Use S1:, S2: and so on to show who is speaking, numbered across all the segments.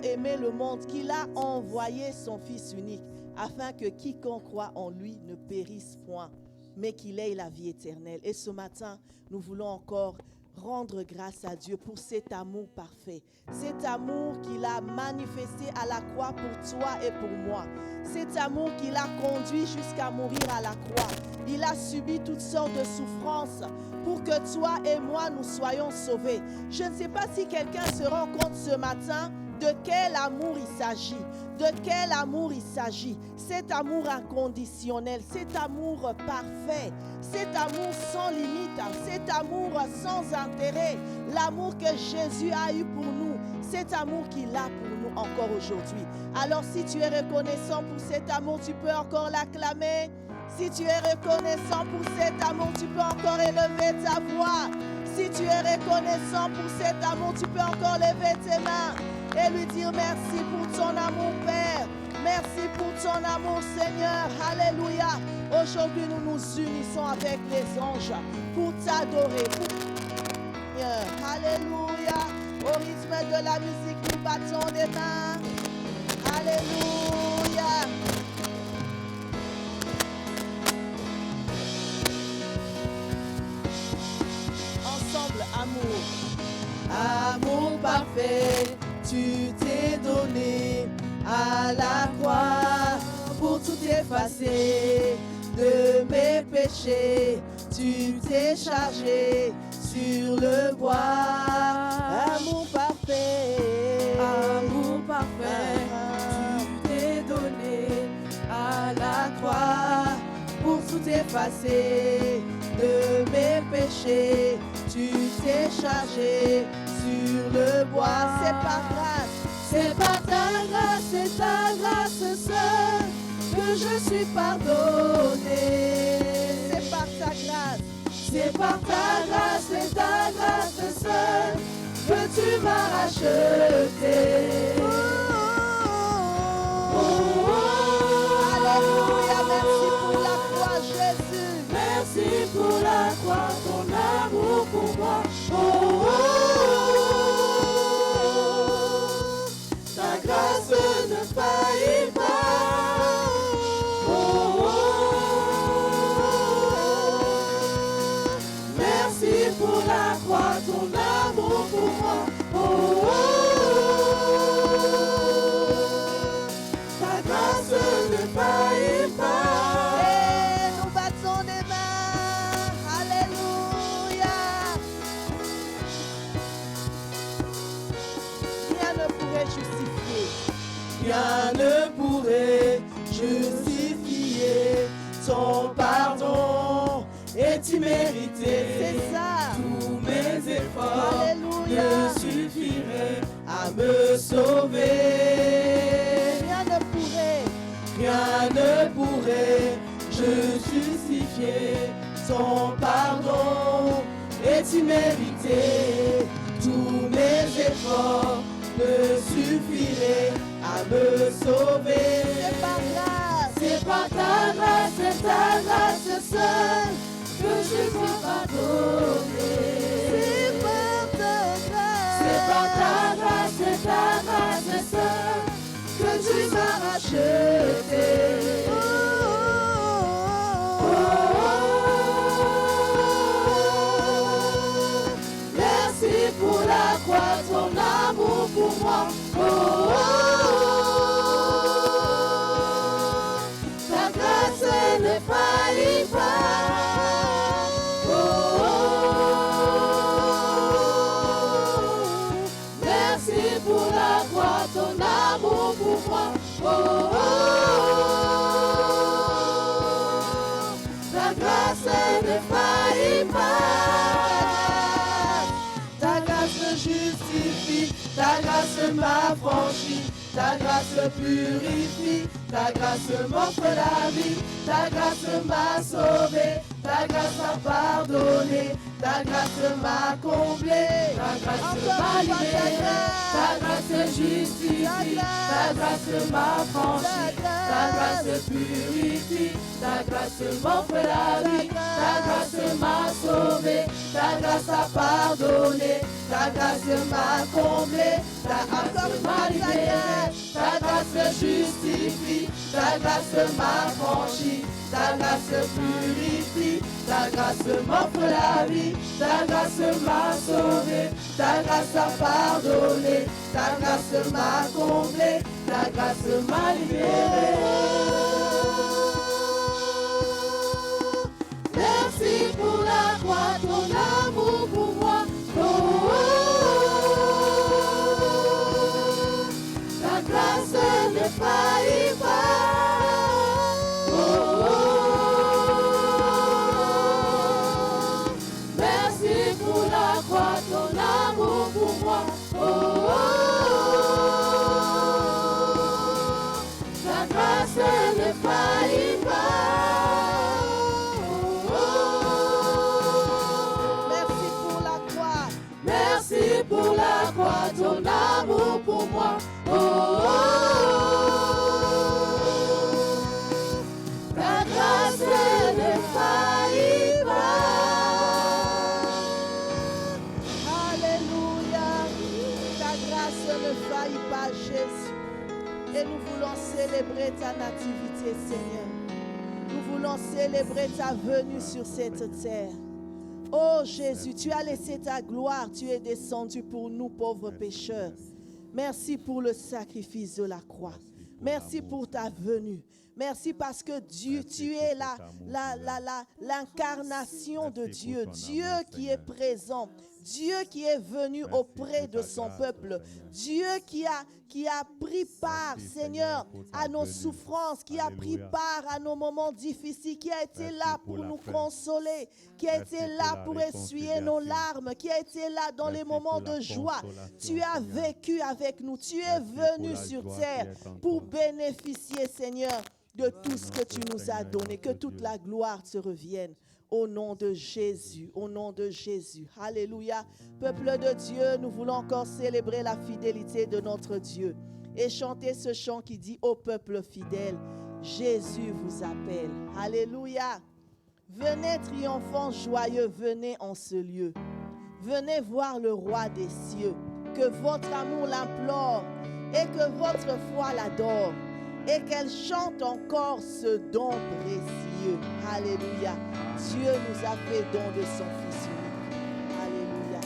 S1: aimé le monde qu'il a envoyé son Fils unique, afin que quiconque croit en lui ne périsse point, mais qu'il ait la vie éternelle. Et ce matin, nous voulons encore rendre grâce à Dieu pour cet amour parfait, cet amour qu'il a manifesté à la croix pour toi et pour moi, cet amour qu'il a conduit jusqu'à mourir à la croix. Il a subi toutes sortes de souffrances pour que toi et moi nous soyons sauvés. Je ne sais pas si quelqu'un se rend compte ce matin de quel amour il s'agit. De quel amour il s'agit. Cet amour inconditionnel, cet amour parfait, cet amour sans limite, cet amour sans intérêt. L'amour que Jésus a eu pour nous, cet amour qu'il a pour nous encore aujourd'hui. Alors si tu es reconnaissant pour cet amour, tu peux encore l'acclamer. Si tu es reconnaissant pour cet amour, tu peux encore élever ta voix. Si tu es reconnaissant pour cet amour, tu peux encore lever tes mains et lui dire merci pour ton amour, Père. Merci pour ton amour, Seigneur. Alléluia. Aujourd'hui, nous nous unissons avec les anges pour t'adorer. Alléluia. Au rythme de la musique, nous battons des mains. Alléluia. Ensemble, amour. Amour parfait, tu t'es donné à la croix pour tout effacer de mes péchés. Tu t'es chargé sur le bois. Amour parfait, tu t'es donné à la croix pour tout effacer de mes péchés. Tu t'es chargé sur le bois. C'est par grâce, c'est par ta grâce, c'est ta grâce seule que je suis pardonné. C'est par ta grâce, c'est par ta grâce, c'est ta grâce seule que tu m'as racheté. Alléluia, merci pour la croix, Jésus. Merci pour la croix, ton amour pour moi. Ta grâce ne faillit pas. Merci pour la croix, ton amour pour moi. Ta grâce ne faillit pas. Et nous battons des mains. Alléluia. Rien ne pourrait justifier. Rien ne pourrait justifier ton pardon est immérité. C'est ça. Tous mes efforts ne suffiraient à me sauver. Rien ne pourrait justifier ton pardon est immérité. Tous mes efforts ne suffiraient à me sauver. C'est par grâce, c'est par ta grâce, c'est ta grâce seule que je suis pardonné. C'est par ta grâce, c'est par ta grâce, c'est ta grâce seule que tu m'as racheté. Merci pour la croix, ton amour pour moi. Ta grâce ne faillit pas. Merci pour la croix, ton amour pour moi. Ta grâce ne faillit pas. Ta grâce me justifie, ta grâce m'affranchit, ta grâce me purifie, ta grâce m'offre la vie, ta grâce m'a sauvé, ta grâce m'a pardonné, ta grâce m'a comblé, ta grâce m'a libéré, ta grâce justifie, ta grâce m'affranchit, ta grâce purifie, ta grâce m'offre la vie, ta grâce m'a sauvé, ta grâce a pardonné, ta grâce m'a comblé, ta grâce m'a libéré, grâce m'affranchit, ta grâce purifie, ta grâce m'offre la vie, ta grâce m'a sauvé, ta grâce a pardonné, ta grâce m'a comblé, ta grâce m'a libéré. Merci pour la croix, ton amour pour moi. Ta grâce ne faillit pas. Merci pour la croix, ton amour pour moi. Ta grâce ne faillit pas. Merci pour la croix. Merci pour la croix, ton amour pour moi. Ta grâce ne faillit pas. Alléluia. Ta grâce ne faillit pas, Jésus. Et nous voulons célébrer ta nativité, Seigneur. Nous voulons célébrer ta venue sur cette terre. Oh Jésus, tu as laissé ta gloire, tu es descendu pour nous pauvres pécheurs. Merci pour le sacrifice de la croix. Merci pour ta venue. Merci parce que Dieu, tu es l'incarnation de Dieu. Dieu qui est présent. Dieu qui est venu auprès de son peuple. Dieu qui a pris part, Seigneur, à nos souffrances, qui a pris part à nos moments difficiles, qui a été là pour nous consoler, qui a été là pour essuyer nos larmes, qui a été là dans les moments de joie. Tu as vécu avec nous. Tu es venu sur terre pour bénéficier, Seigneur, de tout ce que tu nous as donné. Que toute la gloire te revienne. Au nom de Jésus, au nom de Jésus. Alléluia. Peuple de Dieu, nous voulons encore célébrer la fidélité de notre Dieu et chanter ce chant qui dit au peuple fidèle, Jésus vous appelle. Alléluia. Venez triomphants joyeux, venez en ce lieu. Venez voir le roi des cieux. Que votre amour l'implore et que votre foi l'adore. Et qu'elle chante encore ce don précieux. Alléluia. Dieu nous a fait don de son Fils unique. Alléluia.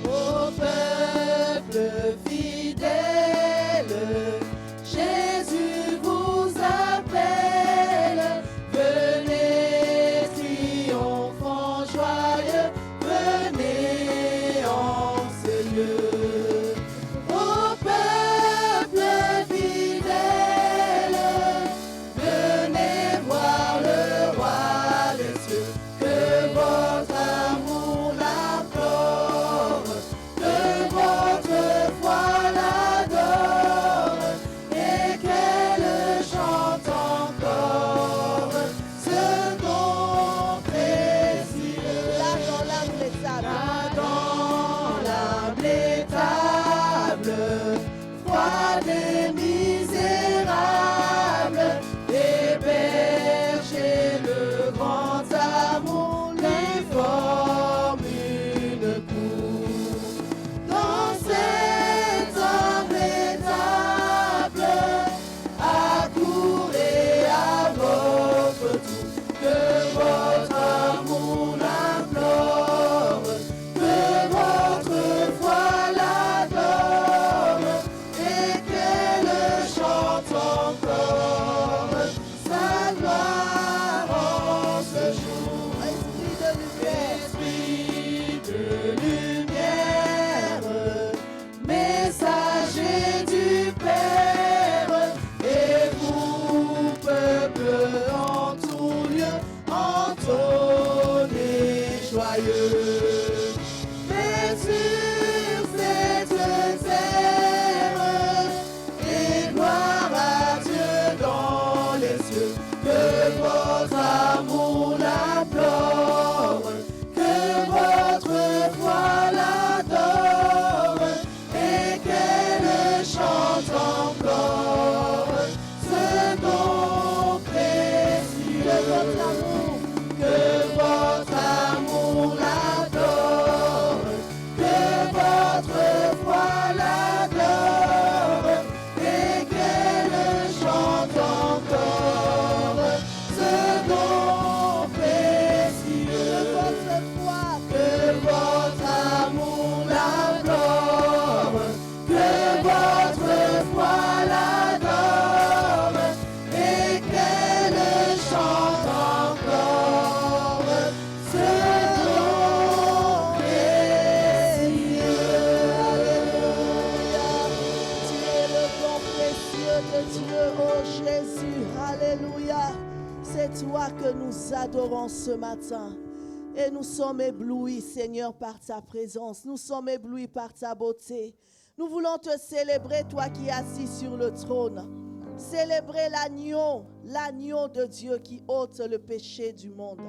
S1: Au peuple fidèle, Jésus vous appelle. Venez triomphants joyeux, venez en ce lieu. Au peuple fidèle, venez voir le roi des cieux. Que votre amour l'implore, que votre foi l'adore, et qu'elle chante encore ce don précieux. Là dans l'âme étable, là dans l'âme étable, froide et misérable, héberger le grand amour lui forme une cour. Dans cette humble étable, accourez à votre tour, que votre amour l'implore, que votre foi l'adore, et qu'elle chante encore sa gloire en ce jour. Esprit de lumière, messager du Père, et vous, peuple en tout lieu, entonnez joyeux. Mais sur cette terre, et gloire à Dieu dans les cieux, que votre amour l'implore, que votre foi l'adore, et qu'elle chante encore ce don précieux. Que votre amour l'adore, toi que nous adorons ce matin. Et nous sommes éblouis, Seigneur, par ta présence. Nous sommes éblouis par ta beauté. Nous voulons te célébrer, toi qui es assis sur le trône. Célébrer l'agneau de Dieu qui ôte le péché du monde.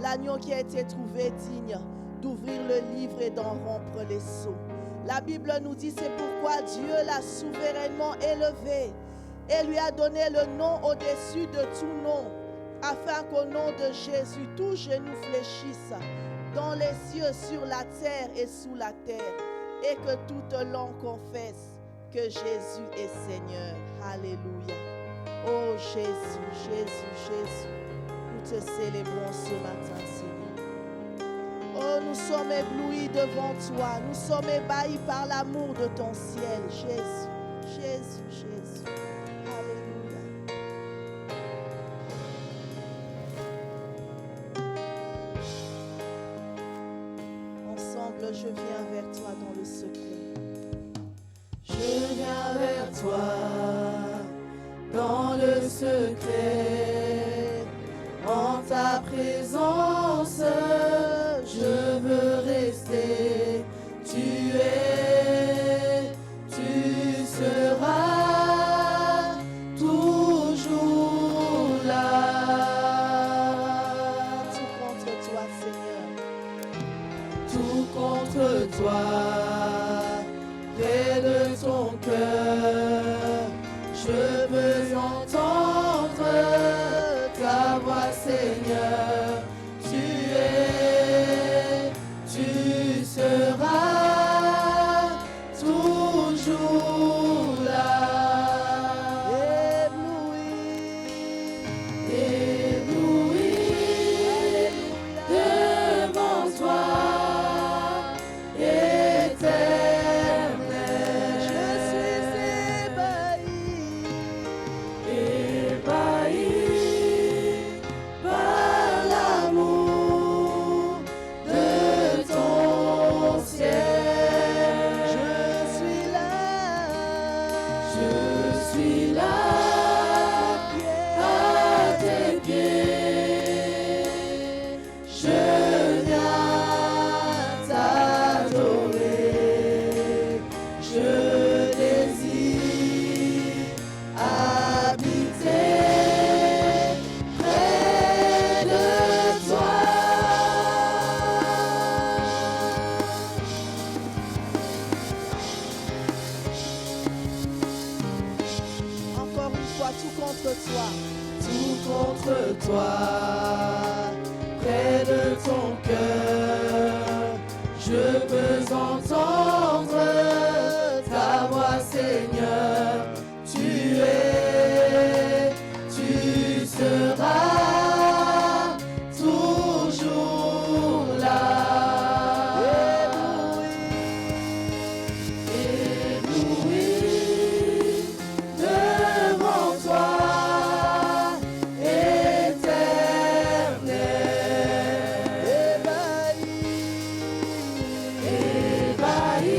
S1: L'agneau qui a été trouvé digne d'ouvrir le livre et d'en rompre les sceaux. La Bible nous dit, c'est pourquoi Dieu l'a souverainement élevé et lui a donné le nom au-dessus de tout nom, afin qu'au nom de Jésus, tout genou fléchisse dans les cieux, sur la terre et sous la terre, et que toute langue confesse que Jésus est Seigneur. Alléluia. Oh Jésus, Jésus, Jésus, nous te célébrons ce matin, Seigneur. Oh, nous sommes éblouis devant toi. Nous sommes ébahis par l'amour de ton ciel. Jésus, Jésus, Jésus. Alléluia. Ensemble, je viens vers toi dans le secret.
S2: Je viens vers toi dans le secret, en ta présence, je veux rester. Tu es, tu seras toujours là.
S1: Tout contre toi, Seigneur.
S2: Tout contre toi. Près de ton cœur, je veux entendre ta voix, Seigneur. Tu seras toujours là. Ébloui devant toi. Toi, près de ton cœur, je peux entendre ta voix, Seigneur. Tu seras toujours là. Ébloui devant toi. Ébahi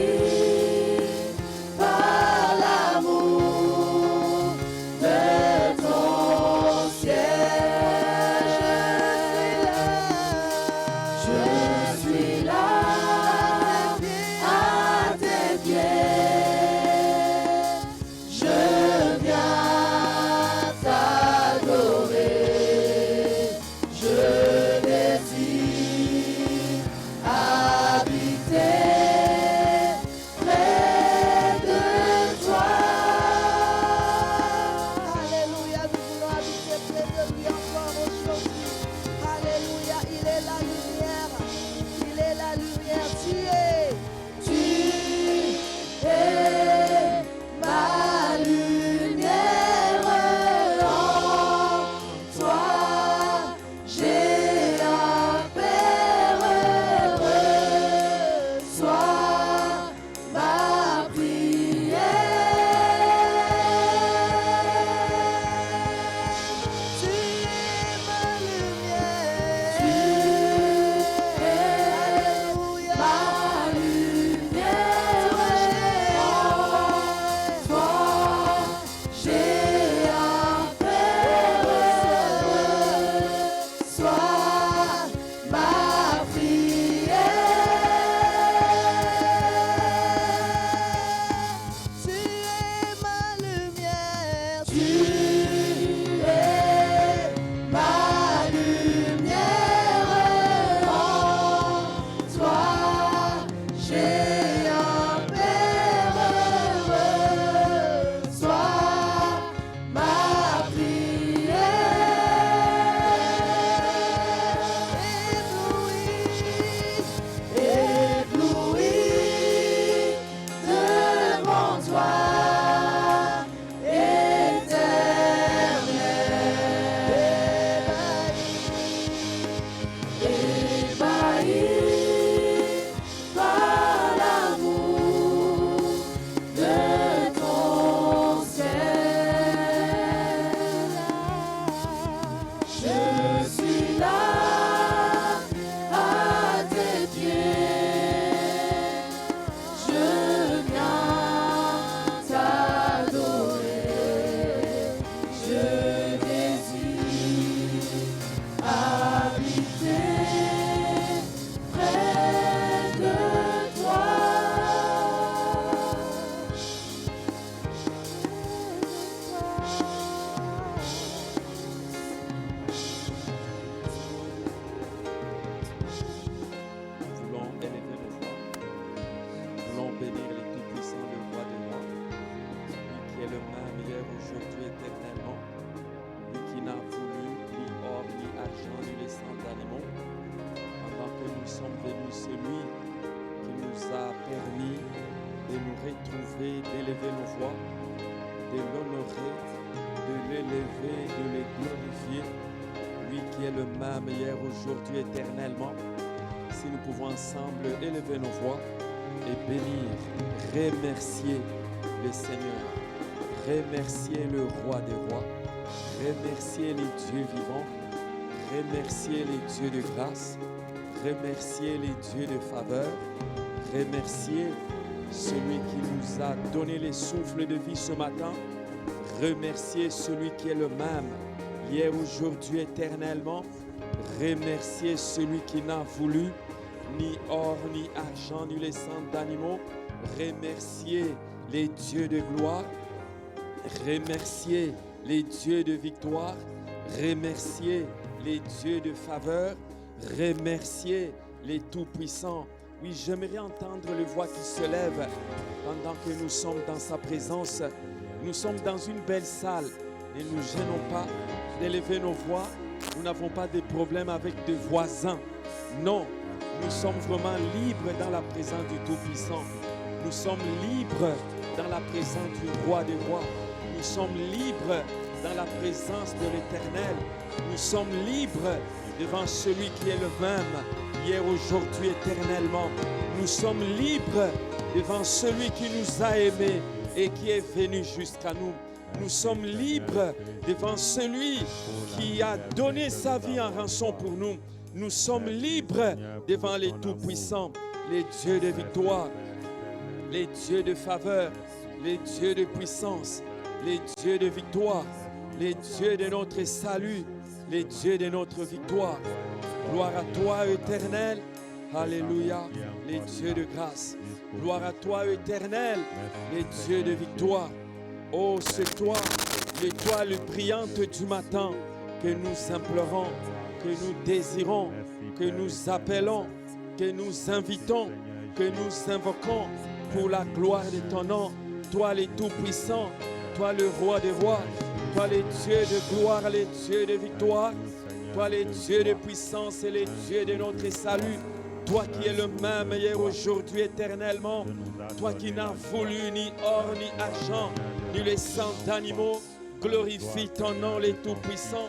S3: retrouver, d'élever nos voix, de l'honorer, de l'élever, de le glorifier. Lui qui est le même hier, aujourd'hui, éternellement. Si nous pouvons ensemble élever nos voix et bénir, remercier le Seigneur, remercier le Roi des rois, remercier les dieux vivants, remercier les dieux de grâce, remercier les dieux de faveur, remercier celui qui nous a donné les souffles de vie ce matin, remercier celui qui est le même hier, aujourd'hui, éternellement, remercier celui qui n'a voulu ni or, ni argent, ni les sangs d'animaux, remercier les dieux de gloire, remercier les dieux de victoire, remercier les dieux de faveur, remercier les tout-puissants. Oui, j'aimerais entendre les voix qui se lèvent pendant que nous sommes dans sa présence. Nous sommes dans une belle salle. Ne nous gênons pas d'élever nos voix. Nous n'avons pas de problème avec des voisins. Non, nous sommes vraiment libres dans la présence du Tout-Puissant. Nous sommes libres dans la présence du Roi des rois. Nous sommes libres dans la présence de l'Éternel. Nous sommes libres devant celui qui est le même, hier, aujourd'hui, éternellement. Nous sommes libres devant celui qui nous a aimés et qui est venu jusqu'à nous. Nous sommes libres devant celui qui a donné sa vie en rançon pour nous. Nous sommes libres devant les tout-puissants, les dieux de victoire, les dieux de faveur, les dieux de puissance, les dieux de victoire, les dieux de notre salut, les dieux de notre victoire. Gloire à toi, Éternel. Alléluia, les dieux de grâce. Gloire à toi, Éternel, les dieux de victoire. Oh, c'est toi, l'étoile brillante du matin, que nous implorons, que nous désirons, que nous appelons, que nous invitons, que nous invoquons pour la gloire de ton nom. Toi, les tout-puissants, toi, le Roi des rois, toi, les dieux de gloire, les dieux de victoire, toi, les dieux de puissance et les dieux de notre salut. Toi qui es le même hier, aujourd'hui, éternellement. Toi qui n'as voulu ni or, ni argent, ni les sangs d'animaux. Glorifie ton nom, les tout-puissants.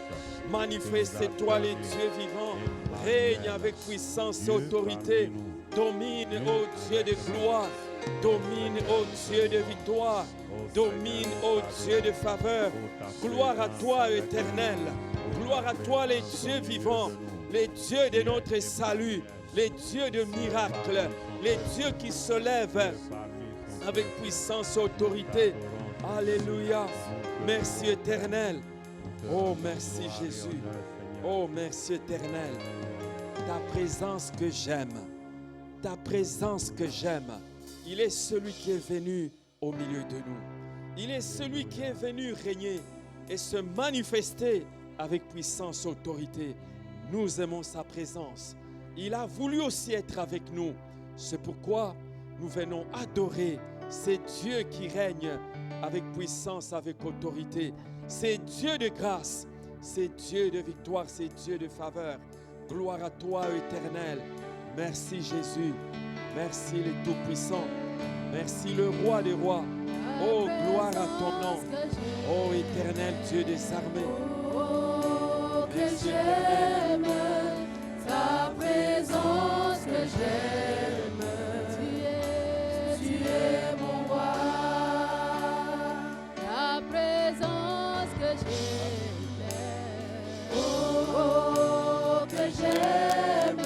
S3: Manifeste-toi, les dieux vivants. Règne avec puissance et autorité. Domine, ô Dieu de gloire. Domine, ô Dieu de victoire. Domine, ô Dieu de faveur. Gloire à toi, Éternel. Gloire à toi, les dieux vivants. Les dieux de notre salut. Les dieux de miracles, les dieux qui se lèvent avec puissance et autorité. Alléluia. Merci Éternel. Oh, merci Jésus. Oh, merci Éternel. Ta présence que j'aime. Ta présence que j'aime. Il est celui qui est venu au milieu de nous. Il est celui qui est venu régner et se manifester avec puissance et autorité. Nous aimons sa présence. Il a voulu aussi être avec nous. C'est pourquoi nous venons adorer ces dieux qui règnent avec puissance, avec autorité. Ces dieux de grâce, ces dieux de victoire, ces dieux de faveur. Gloire à toi, Éternel. Merci Jésus. Merci le Tout-Puissant. Merci le Roi des rois. Oh, gloire à ton nom. Oh, Éternel Dieu des armées.
S2: Oh, que j'aime ta présence, que j'aime. Tu es mon roi. Ta présence que j'aime. Oh, que j'aime.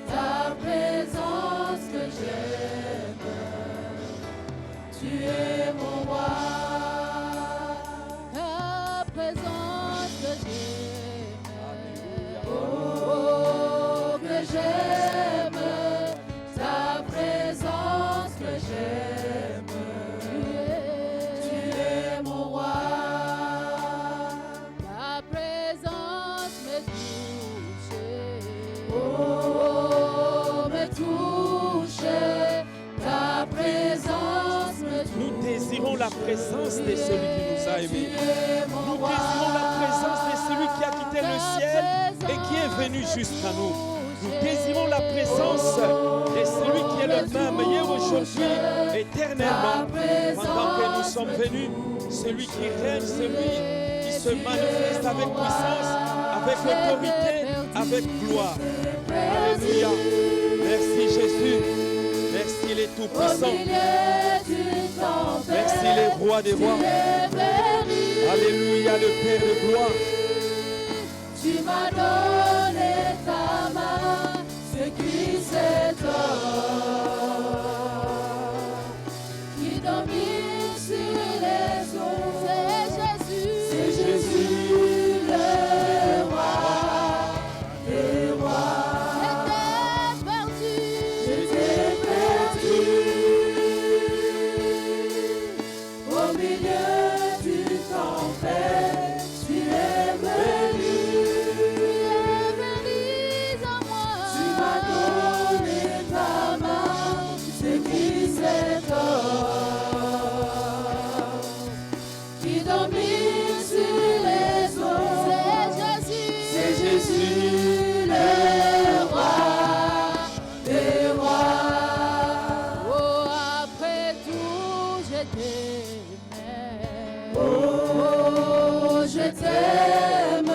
S2: Ta présence que j'aime. Tu es mon roi. Ta présence que j'aime. Oh, que j'aime. Ta présence que j'aime. Tu es mon roi. Ta présence me touche. Oh, me touche. Ta présence me touche.
S3: Nous désirons la présence de celui qui nous a aimés. Nous désirons la présence de celui qui a quitté le ciel et qui est venu jusqu'à nous. Nous désirons la présence de celui qui est le même hier, aujourd'hui, éternellement. sommes venus, celui qui règne, celui qui se manifeste avec puissance, avec autorité, avec gloire. Alléluia. Merci Jésus. Merci les tout-puissants. Merci les rois des rois. Alléluia, le Père de gloire.
S2: Tu m'as donné ta main, ce qui s'étonne, qui domine sur les eaux. C'est Jésus le roi des rois. J'étais perdu au milieu d'une tempête. Tu es venu. Tu m'as donné ta main, ce qui s'étonne, qui domine sur les eaux. C'est Jésus le roi des rois. Oh, après tout, je t'aime. Oh, je t'aime.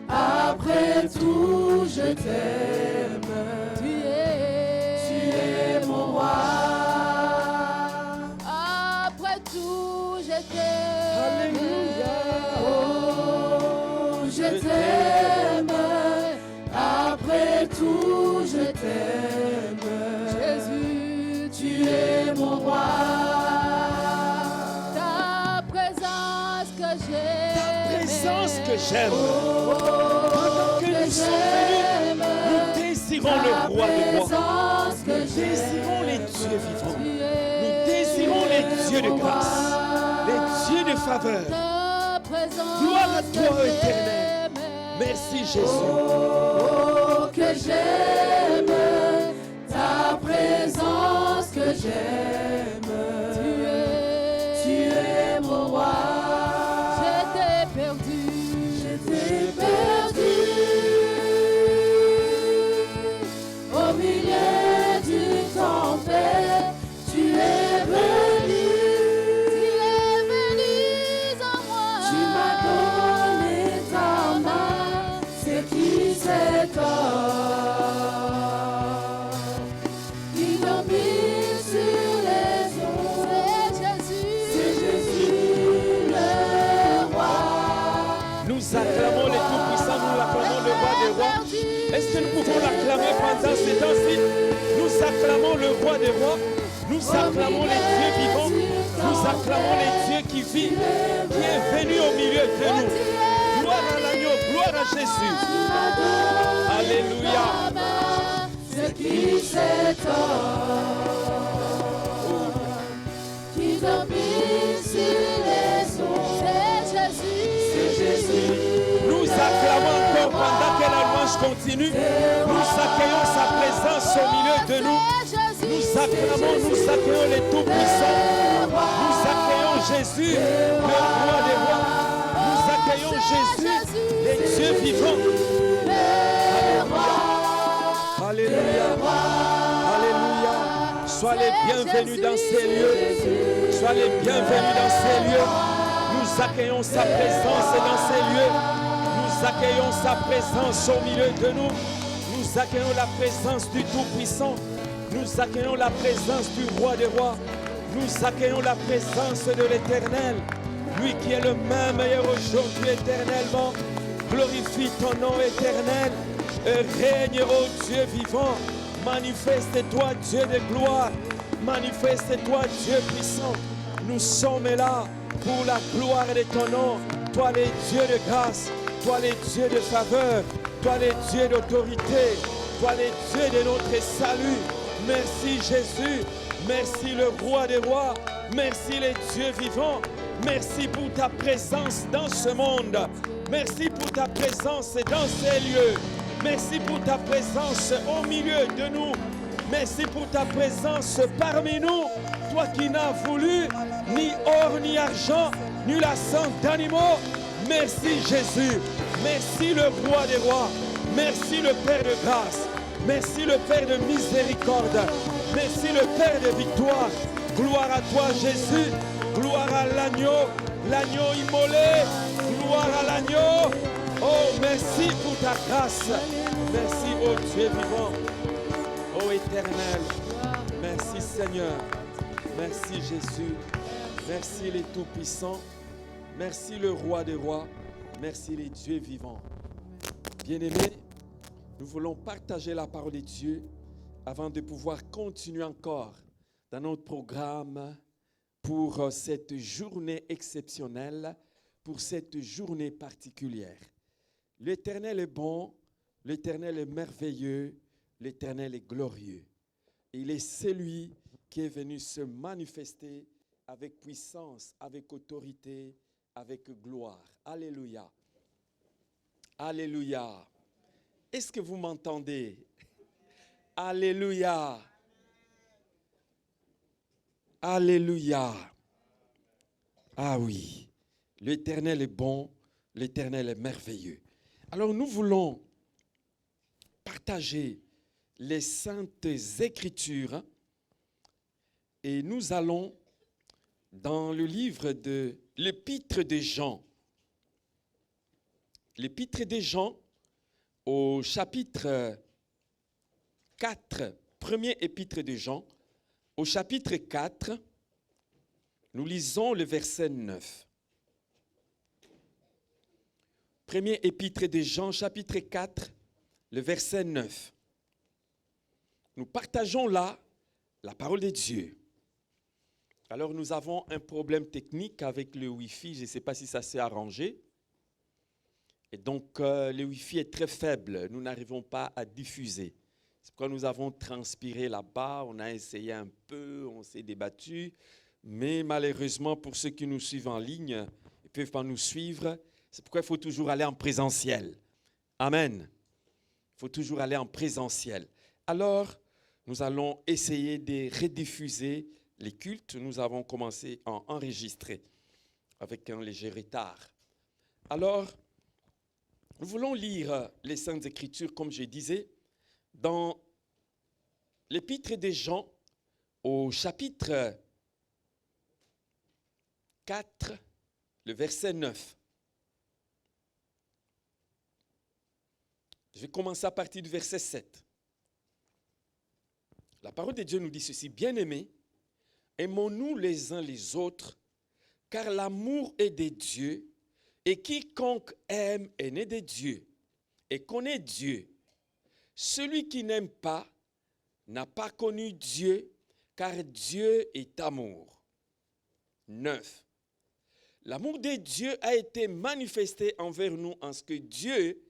S2: Après tout, je t'aime. Tu es mon roi. Après tout, je t'aime.
S3: Alléluia.
S2: Oh, je t'aime. Après tout, je t'aime. Jésus, tu es mon roi. Ta présence que j'aime.
S3: Présence que j'aime. Pendant que nous sommes venus, nous désirons le roi de rois. Nous désirons les dieux vivants. Nous désirons les dieux de grâce, les dieux de faveur. Gloire à toi, éternel. Merci Jésus.
S2: Oh, que j'aime ta présence, que j'aime. Tu es mon roi. J'étais perdu. Au milieu d'une tempête, tu es venu. En moi. Tu m'as donné ta main, ce qui s'étonne, qui domine sur les eaux. C'est Jésus le roi.
S3: Nous acclamons les tout-puissants, nous acclamons le roi des rois. Est-ce que nous pouvons l'acclamer pendant ces temps-ci? Nous acclamons le roi des rois. Nous acclamons les dieux vivants. Nous acclamons les dieux qui vivent, qui est venu au milieu de nous. Gloire à l'agneau, gloire à Jésus. Alléluia.
S2: Ce qui s'étonne, qui domine sur les eaux. C'est Jésus.
S3: Nous acclamons encore pendant que la louange continue. Nous accueillons sa présence au milieu de nous. Nous acclamons les tout-puissants. Nous accueillons Jésus, le roi des rois. Nous accueillons Jésus, les dieux vivants. Alléluia. Alléluia. Sois les bienvenus dans ces lieux. Sois les bienvenus dans ces lieux. Nous accueillons sa présence dans ces lieux. Nous accueillons sa présence au milieu de nous. Nous accueillons la présence du Tout-Puissant. Nous accueillons la présence du Roi des Rois. Nous accueillons la présence de l'Éternel. Lui qui est le même hier aujourd'hui éternellement. Glorifie ton nom éternel. Et règne, ô Dieu vivant. Manifeste-toi, Dieu de gloire. Manifeste-toi, Dieu puissant. Nous sommes là pour la gloire de ton nom. Toi les dieux de grâce. Toi les dieux de faveur. Toi les dieux d'autorité. Toi les dieux de notre salut. Merci Jésus. Merci le roi des rois. Merci les dieux vivants. Merci pour ta présence dans ce monde. Merci pour ta présence dans ces lieux. Merci pour ta présence au milieu de nous. Merci pour ta présence parmi nous. Toi qui n'as voulu ni or ni argent, ni la sang d'animaux. Merci Jésus. Merci le roi des rois. Merci le Père de grâce. Merci le Père de miséricorde. Merci le Père de victoire. Gloire à toi Jésus. Gloire à l'agneau, l'agneau immolé. Gloire à l'agneau. Oh, merci pour ta grâce. Merci, oh Dieu vivant, oh éternel. Merci Seigneur. Merci Jésus. Merci les tout-puissants. Merci le roi des rois. Merci les dieux vivants. Bien-aimés, nous voulons partager la parole de Dieu avant de pouvoir continuer encore dans notre programme pour cette journée exceptionnelle, pour cette journée particulière. L'Éternel est bon, l'Éternel est merveilleux, l'Éternel est glorieux. Il est celui qui est venu se manifester avec puissance, avec autorité, avec gloire. Alléluia. Alléluia. Est-ce que vous m'entendez? Alléluia. Alléluia. Ah oui, l'Éternel est bon, l'Éternel est merveilleux. Alors nous voulons partager les saintes écritures et nous allons dans le livre de l'Épître de Jean. L'Épître de Jean au chapitre 4, premier Épître de Jean, au chapitre 4, nous lisons le verset 9. Premier Épître de Jean, chapitre 4, le verset 9. Nous partageons là la parole de Dieu. Alors nous avons un problème technique avec le Wi-Fi, je ne sais pas si ça s'est arrangé. Et donc le Wi-Fi est très faible, nous n'arrivons pas à diffuser. C'est pourquoi nous avons transpiré là-bas, on a essayé un peu, on s'est débattu. Mais malheureusement, pour ceux qui nous suivent en ligne, ils ne peuvent pas nous suivre. C'est pourquoi il faut toujours aller en présentiel. Amen. Il faut toujours aller en présentiel. Alors, nous allons essayer de rediffuser les cultes. Nous avons commencé à enregistrer avec un léger retard. Alors, nous voulons lire les Saintes Écritures, comme je disais, dans l'Épître de Jean, au chapitre 4, le verset 9. Je vais commencer à partir du verset 7. La parole de Dieu nous dit ceci: Bien-aimés, aimons-nous les uns les autres, car l'amour est de Dieu, et quiconque aime est né de Dieu et connaît Dieu. Celui qui n'aime pas n'a pas connu Dieu, car Dieu est amour. 9. L'amour de Dieu a été manifesté envers nous en ce que Dieu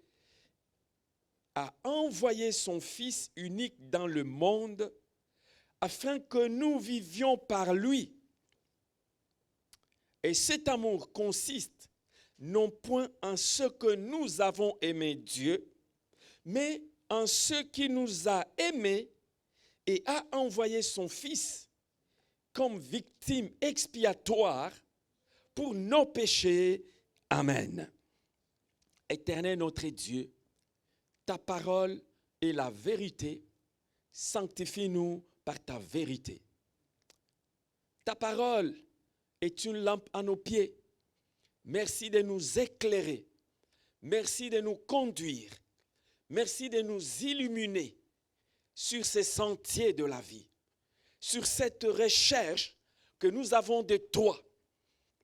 S3: a envoyé son Fils unique dans le monde afin que nous vivions par lui. Et cet amour consiste non point en ce que nous avons aimé Dieu, mais en ce qui nous a aimés et a envoyé son Fils comme victime expiatoire pour nos péchés. Amen. Éternel notre Dieu, ta parole est la vérité. Sanctifie-nous par ta vérité. Ta parole est une lampe à nos pieds. Merci de nous éclairer. Merci de nous conduire. Merci de nous illuminer sur ces sentiers de la vie, sur cette recherche que nous avons de toi.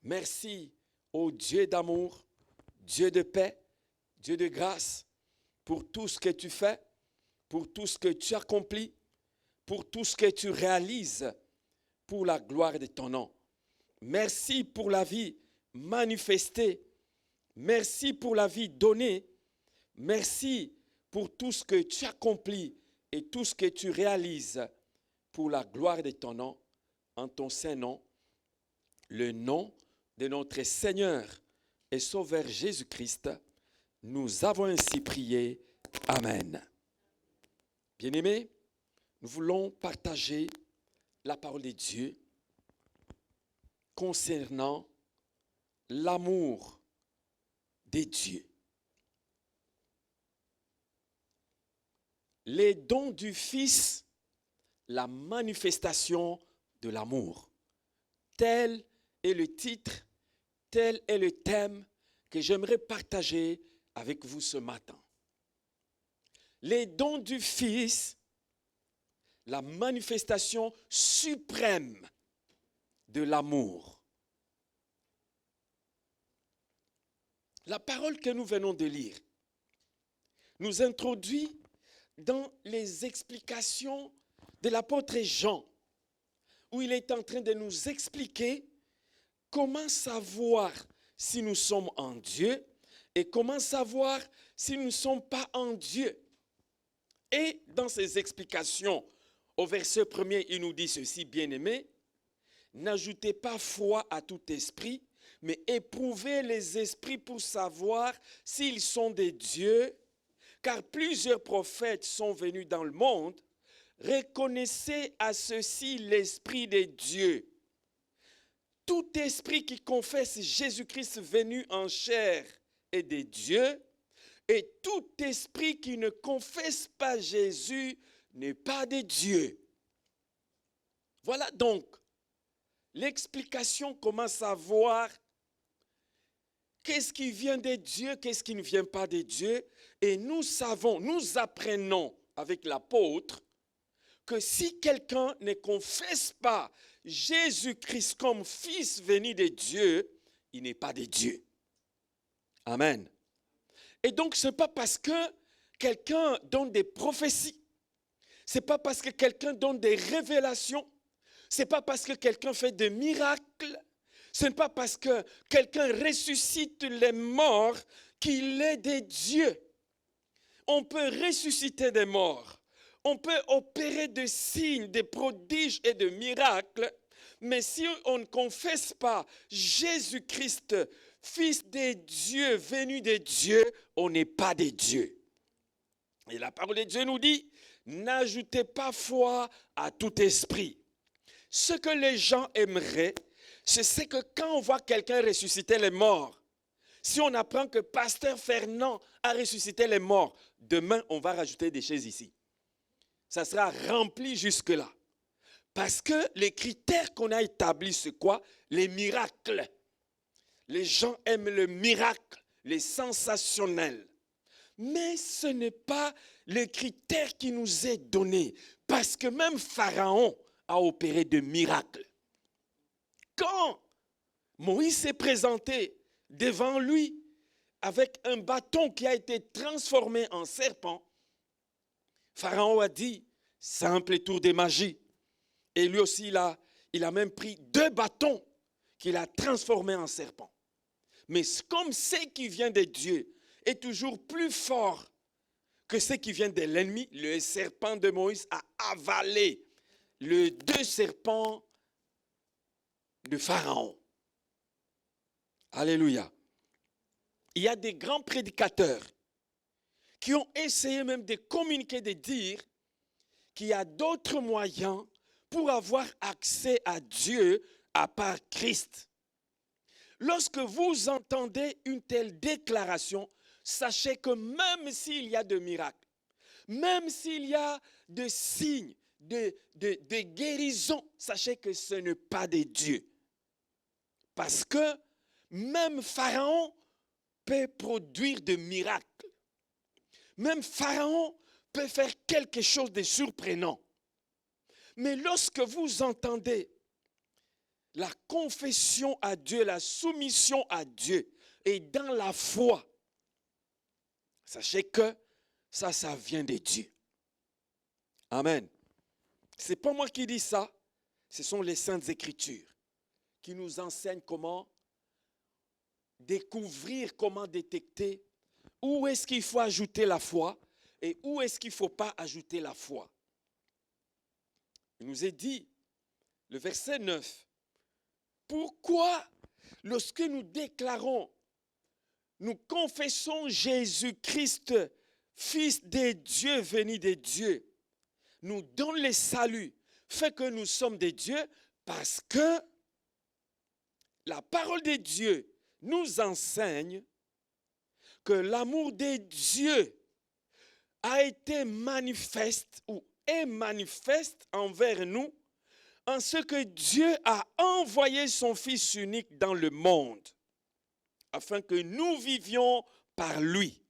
S3: Merci, ô Dieu d'amour, Dieu de paix, Dieu de grâce, pour tout ce que tu fais, pour tout ce que tu accomplis, pour tout ce que tu réalises, pour la gloire de ton nom. Merci pour la vie manifestée. Merci pour la vie donnée. Merci pour tout ce que tu accomplis et tout ce que tu réalises pour la gloire de ton nom, en ton saint nom, le nom de notre Seigneur et Sauveur Jésus-Christ. Nous avons ainsi prié. Amen. Bien-aimés, nous voulons partager la parole de Dieu concernant l'amour de Dieu. Les dons du Fils, la manifestation de l'amour. Telle Et le titre, tel est le thème que j'aimerais partager avec vous ce matin. Les dons du Fils, la manifestation suprême de l'amour. La parole que nous venons de lire nous introduit dans les explications de l'apôtre Jean, où il est en train de nous expliquer comment savoir si nous sommes en Dieu et comment savoir si nous ne sommes pas en Dieu. Et dans ses explications, au verset 1er, il nous dit ceci, bien-aimés, n'ajoutez pas foi à tout esprit, mais éprouvez les esprits pour savoir s'ils sont des dieux, car plusieurs prophètes sont venus dans le monde. Reconnaissez à ceux-ci l'esprit des dieux. Tout esprit qui confesse Jésus-Christ venu en chair est des dieux, et tout esprit qui ne confesse pas Jésus n'est pas de Dieu. Voilà donc l'explication, comment savoir qu'est-ce qui vient de Dieu, qu'est-ce qui ne vient pas de Dieu. Et nous savons, nous apprenons avec l'apôtre que si quelqu'un ne confesse pas Jésus-Christ comme Fils venu de Dieu, il n'est pas de Dieu. Amen. Et donc, ce n'est pas parce que quelqu'un donne des prophéties, ce n'est pas parce que quelqu'un donne des révélations, ce n'est pas parce que quelqu'un fait des miracles, ce n'est pas parce que quelqu'un ressuscite les morts qu'il est de Dieu. On peut ressusciter des morts, on peut opérer des signes, des prodiges et des miracles, mais si on ne confesse pas Jésus-Christ, Fils de Dieu, venu de Dieu, on n'est pas de Dieu. Et la parole de Dieu nous dit, n'ajoutez pas foi à tout esprit. Ce que les gens aimeraient, c'est que quand on voit quelqu'un ressusciter les morts, si on apprend que Pasteur Fernand a ressuscité les morts, demain on va rajouter des chaises ici. Ça sera rempli jusque-là. Parce que les critères qu'on a établis, c'est quoi? Les miracles. Les gens aiment le miracle, les sensationnels. Mais ce n'est pas le critère qui nous est donné. Parce que même Pharaon a opéré de miracles. Quand Moïse s'est présenté devant lui avec un bâton qui a été transformé en serpent, Pharaon a dit, simple tour de magie. Et lui aussi, il a même pris 2 bâtons qu'il a transformés en serpent. Mais comme ce qui vient de Dieu est toujours plus fort que ce qui vient de l'ennemi, le serpent de Moïse a avalé les 2 serpents de Pharaon. Alléluia. Il y a des grands prédicateurs qui ont essayé même de communiquer, de dire qu'il y a d'autres moyens pour avoir accès à Dieu à part Christ. Lorsque vous entendez une telle déclaration, sachez que même s'il y a de miracles, même s'il y a de signes, de guérisons, sachez que ce n'est pas de Dieu. Parce que même Pharaon peut produire des miracles. Même Pharaon peut faire quelque chose de surprenant. Mais lorsque vous entendez la confession à Dieu, la soumission à Dieu, et dans la foi, sachez que ça vient de Dieu. Amen. Ce n'est pas moi qui dis ça, ce sont les Saintes Écritures qui nous enseignent comment découvrir, comment détecter où est-ce qu'il faut ajouter la foi et où est-ce qu'il ne faut pas ajouter la foi. Il nous est dit, le verset 9, pourquoi lorsque nous déclarons, nous confessons Jésus-Christ, Fils de Dieu, venu de Dieu, nous donne le salut, fait que nous sommes des dieux, parce que la parole de Dieu nous enseigne que l'amour de Dieu a été manifeste ou est manifeste envers nous en ce que Dieu a envoyé son Fils unique dans le monde, afin que nous vivions par lui.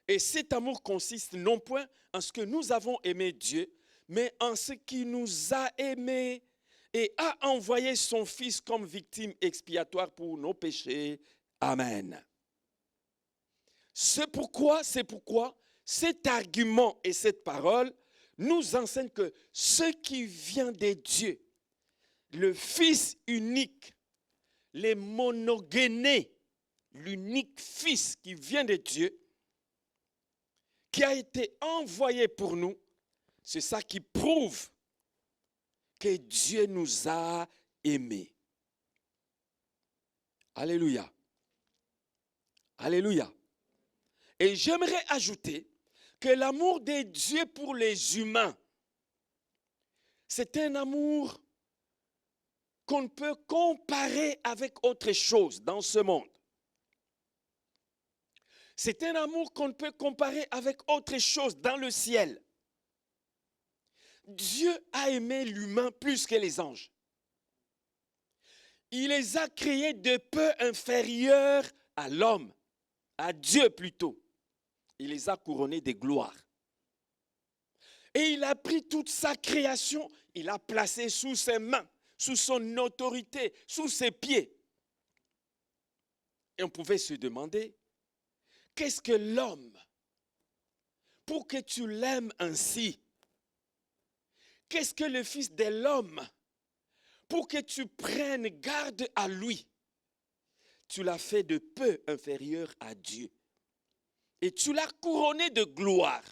S3: Et cet amour consiste non point en ce que nous avons aimé Dieu, mais en ce qu'il nous a aimés et a envoyé son Fils comme victime expiatoire pour nos péchés. Amen. C'est pourquoi cet argument et cette parole nous enseignent que ce qui vient de Dieu, le Fils unique, les monogénés, l'unique Fils qui vient de Dieu, qui a été envoyé pour nous, c'est ça qui prouve que Dieu nous a aimés. Alléluia. Alléluia. Et j'aimerais ajouter que l'amour de Dieu pour les humains, c'est un amour qu'on ne peut comparer avec autre chose dans ce monde. C'est un amour qu'on ne peut comparer avec autre chose dans le ciel. Dieu a aimé l'humain plus que les anges. Il les a créés de peu inférieurs à l'homme, à Dieu plutôt. Il les a couronnés de gloire. Et il a pris toute sa création, il l'a placée sous ses mains, sous son autorité, sous ses pieds. Et on pouvait se demander, qu'est-ce que l'homme, pour que tu l'aimes ainsi? Qu'est-ce que le Fils de l'homme, pour que tu prennes garde à lui? Tu l'as fait de peu inférieur à Dieu. Et tu l'as couronné de gloire.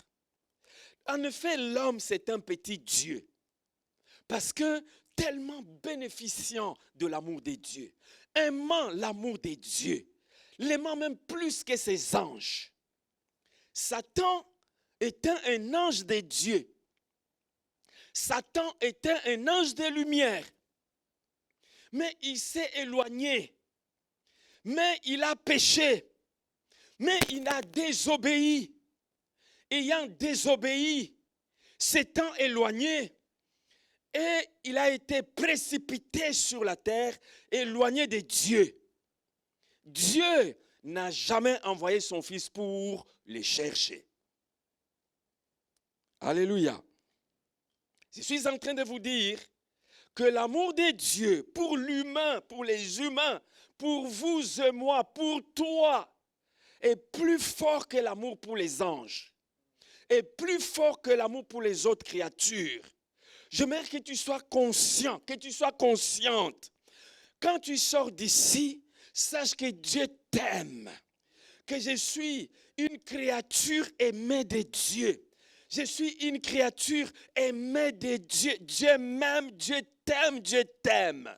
S3: En effet, l'homme, c'est un petit Dieu. Parce que tellement bénéficiant de l'amour de Dieu, aimant l'amour de Dieu, l'aimant même plus que ses anges. Satan était un ange de Dieu. Satan était un ange de lumière. Mais il s'est éloigné. Mais il a péché. Mais il a désobéi. Ayant désobéi, s'étant éloigné, et il a été précipité sur la terre, éloigné de Dieu. Dieu n'a jamais envoyé son Fils pour les chercher. Alléluia. Je suis en train de vous dire que l'amour de Dieu pour l'humain, pour les humains, pour vous et moi, pour toi, est plus fort que l'amour pour les anges, est plus fort que l'amour pour les autres créatures. J'aimerais que tu sois conscient, que tu sois consciente. Quand tu sors d'ici, sache que Dieu t'aime, que je suis une créature aimée de Dieu. Je suis une créature aimée de Dieu. Dieu m'aime, Dieu t'aime, Dieu t'aime.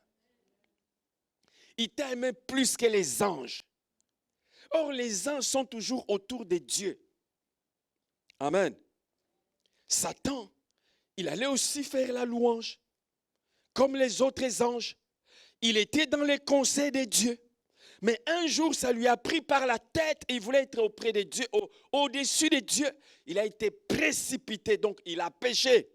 S3: Il t'a aimé plus que les anges. Or, les anges sont toujours autour de Dieu. Amen. Satan, il allait aussi faire la louange. Comme les autres anges, il était dans les conseils de Dieu. Mais un jour, ça lui a pris par la tête et il voulait être auprès de Dieu, au-dessus de Dieu. Il a été précipité, donc il a péché.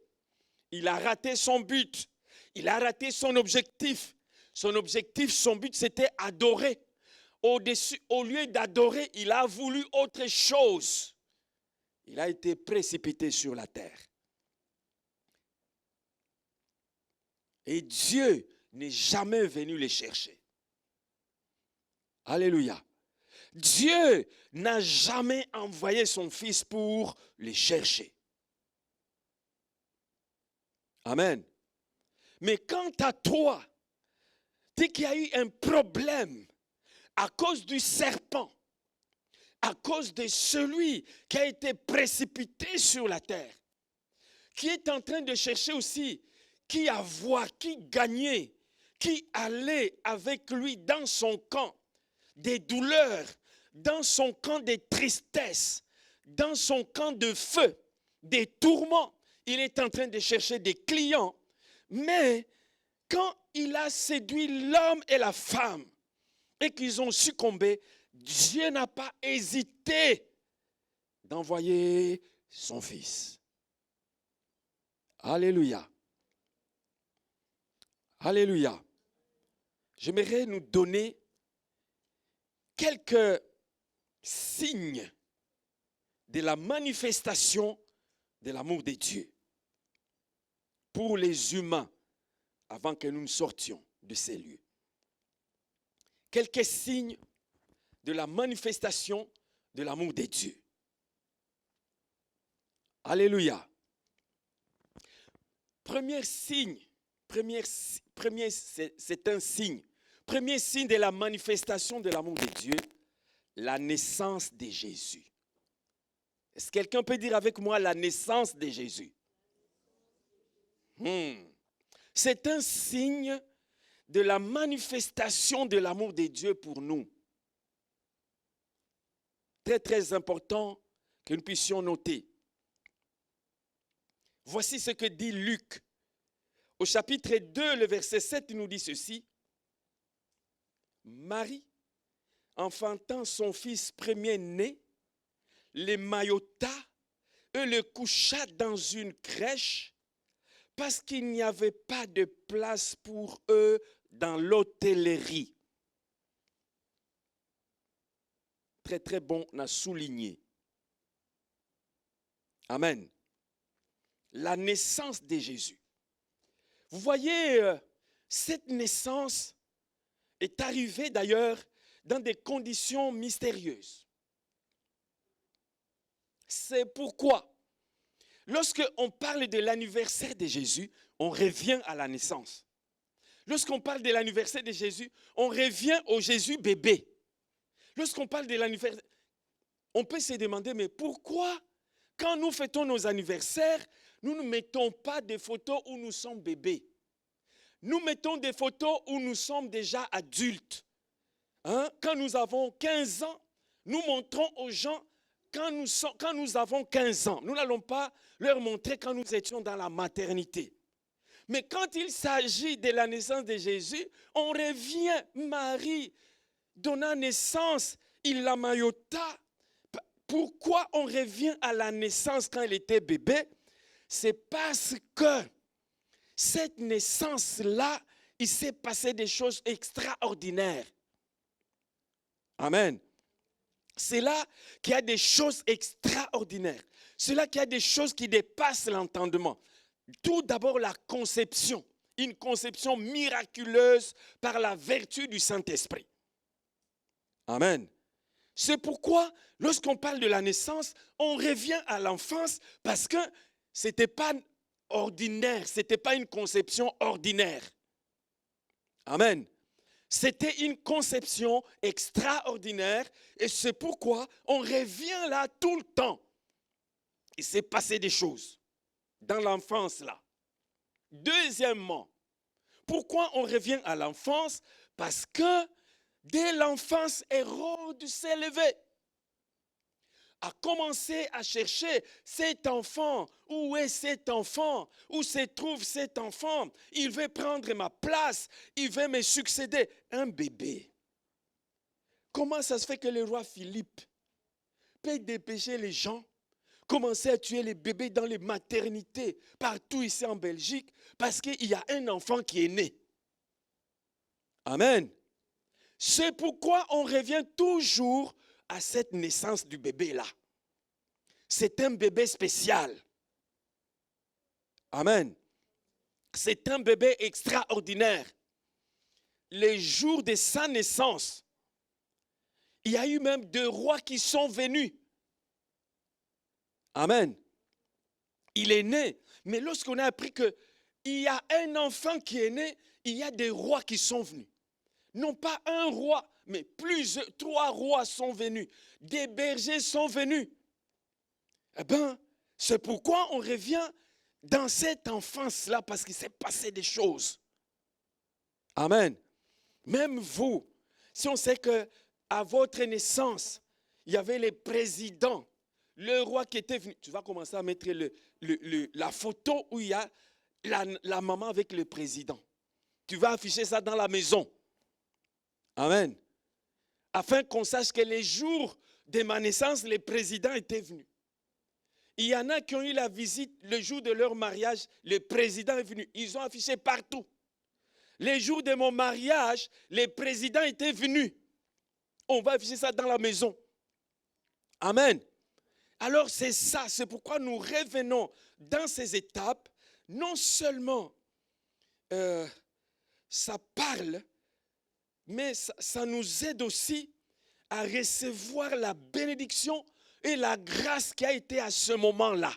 S3: Il a raté son but. Il a raté son objectif. Son objectif, son but, c'était adorer. Au lieu d'adorer, il a voulu autre chose. Il a été précipité sur la terre. Et Dieu n'est jamais venu les chercher. Alléluia. Dieu n'a jamais envoyé son Fils pour les chercher. Amen. Mais quant à toi, dès qu'il y a eu un problème à cause du serpent, à cause de celui qui a été précipité sur la terre, qui est en train de chercher aussi qui avoir, qui gagner, qui aller avec lui dans son camp des douleurs, dans son camp de tristesse, dans son camp de feu, des tourments. Il est en train de chercher des clients. Mais quand il a séduit l'homme et la femme et qu'ils ont succombé, Dieu n'a pas hésité d'envoyer son Fils. Alléluia. Alléluia. J'aimerais nous donner quelques signes de la manifestation de l'amour de Dieu pour les humains avant que nous ne sortions de ces lieux. Quelques signes de la manifestation de l'amour de Dieu. Alléluia. Premier signe, c'est un signe. Premier signe de la manifestation de l'amour de Dieu, la naissance de Jésus. Est-ce que quelqu'un peut dire avec moi la naissance de Jésus? C'est un signe de la manifestation de l'amour de Dieu pour nous. Très, très important que nous puissions noter. Voici ce que dit Luc. Au chapitre 2, le verset 7, il nous dit ceci. Marie, enfantant son fils premier-né, l'émaillota et le coucha dans une crèche parce qu'il n'y avait pas de place pour eux dans l'hôtellerie. Très, très bon à souligner. Amen. La naissance de Jésus. Vous voyez, cette naissance est arrivée d'ailleurs dans des conditions mystérieuses. C'est pourquoi, lorsqu'on parle de l'anniversaire de Jésus, on revient à la naissance. Lorsqu'on parle de l'anniversaire de Jésus, on revient au Jésus bébé. Lorsqu'on parle de l'anniversaire, on peut se demander, mais pourquoi, quand nous fêtons nos anniversaires, nous ne mettons pas des photos où nous sommes bébés? Nous mettons des photos où nous sommes déjà adultes. Quand nous avons 15 ans, nous montrons aux gens quand nous avons 15 ans. Nous n'allons pas leur montrer quand nous étions dans la maternité. Mais quand il s'agit de la naissance de Jésus, on revient, Marie donna naissance, il la maillota. Pourquoi on revient à la naissance quand elle était bébé? C'est parce que cette naissance-là, il s'est passé des choses extraordinaires. Amen. C'est là qu'il y a des choses extraordinaires. C'est là qu'il y a des choses qui dépassent l'entendement. Tout d'abord la conception. Une conception miraculeuse par la vertu du Saint-Esprit. Amen. C'est pourquoi, lorsqu'on parle de la naissance, on revient à l'enfance parce que ce n'était pas ordinaire, ce n'était pas une conception ordinaire. Amen. C'était une conception extraordinaire et c'est pourquoi on revient là tout le temps. Il s'est passé des choses dans l'enfance là. Deuxièmement, pourquoi on revient à l'enfance? Parce que dès l'enfance, Hérode s'est levé, a commencé à chercher cet enfant. Où est cet enfant? Où se trouve cet enfant? Il veut prendre ma place. Il veut me succéder. Un bébé. Comment ça se fait que le roi Philippe peut dépêcher les gens, commencer à tuer les bébés dans les maternités partout ici en Belgique parce qu'il y a un enfant qui est né? Amen. C'est pourquoi on revient toujours à cette naissance du bébé-là. C'est un bébé spécial. Amen. C'est un bébé extraordinaire. Les jours de sa naissance, il y a eu même 2 rois qui sont venus. Amen. Il est né. Mais lorsqu'on a appris qu'il y a un enfant qui est né, il y a des rois qui sont venus. Non pas un roi, mais 3 rois sont venus. Des bergers sont venus. Eh bien, c'est pourquoi on revient dans cette enfance-là, parce qu'il s'est passé des choses. Amen. Même vous, si on sait qu'à votre naissance, il y avait les présidents, le roi qui était venu. Tu vas commencer à mettre la photo où il y a la maman avec le président. Tu vas afficher ça dans la maison. Amen. Afin qu'on sache que les jours de ma naissance, les présidents étaient venus. Il y en a qui ont eu la visite le jour de leur mariage. Le président est venu. Ils ont affiché partout. Les jours de mon mariage, les présidents étaient venus. On va afficher ça dans la maison. Amen. Alors c'est ça, c'est pourquoi nous revenons dans ces étapes. Non seulement ça parle, mais ça nous aide aussi à recevoir la bénédiction et la grâce qui a été à ce moment-là.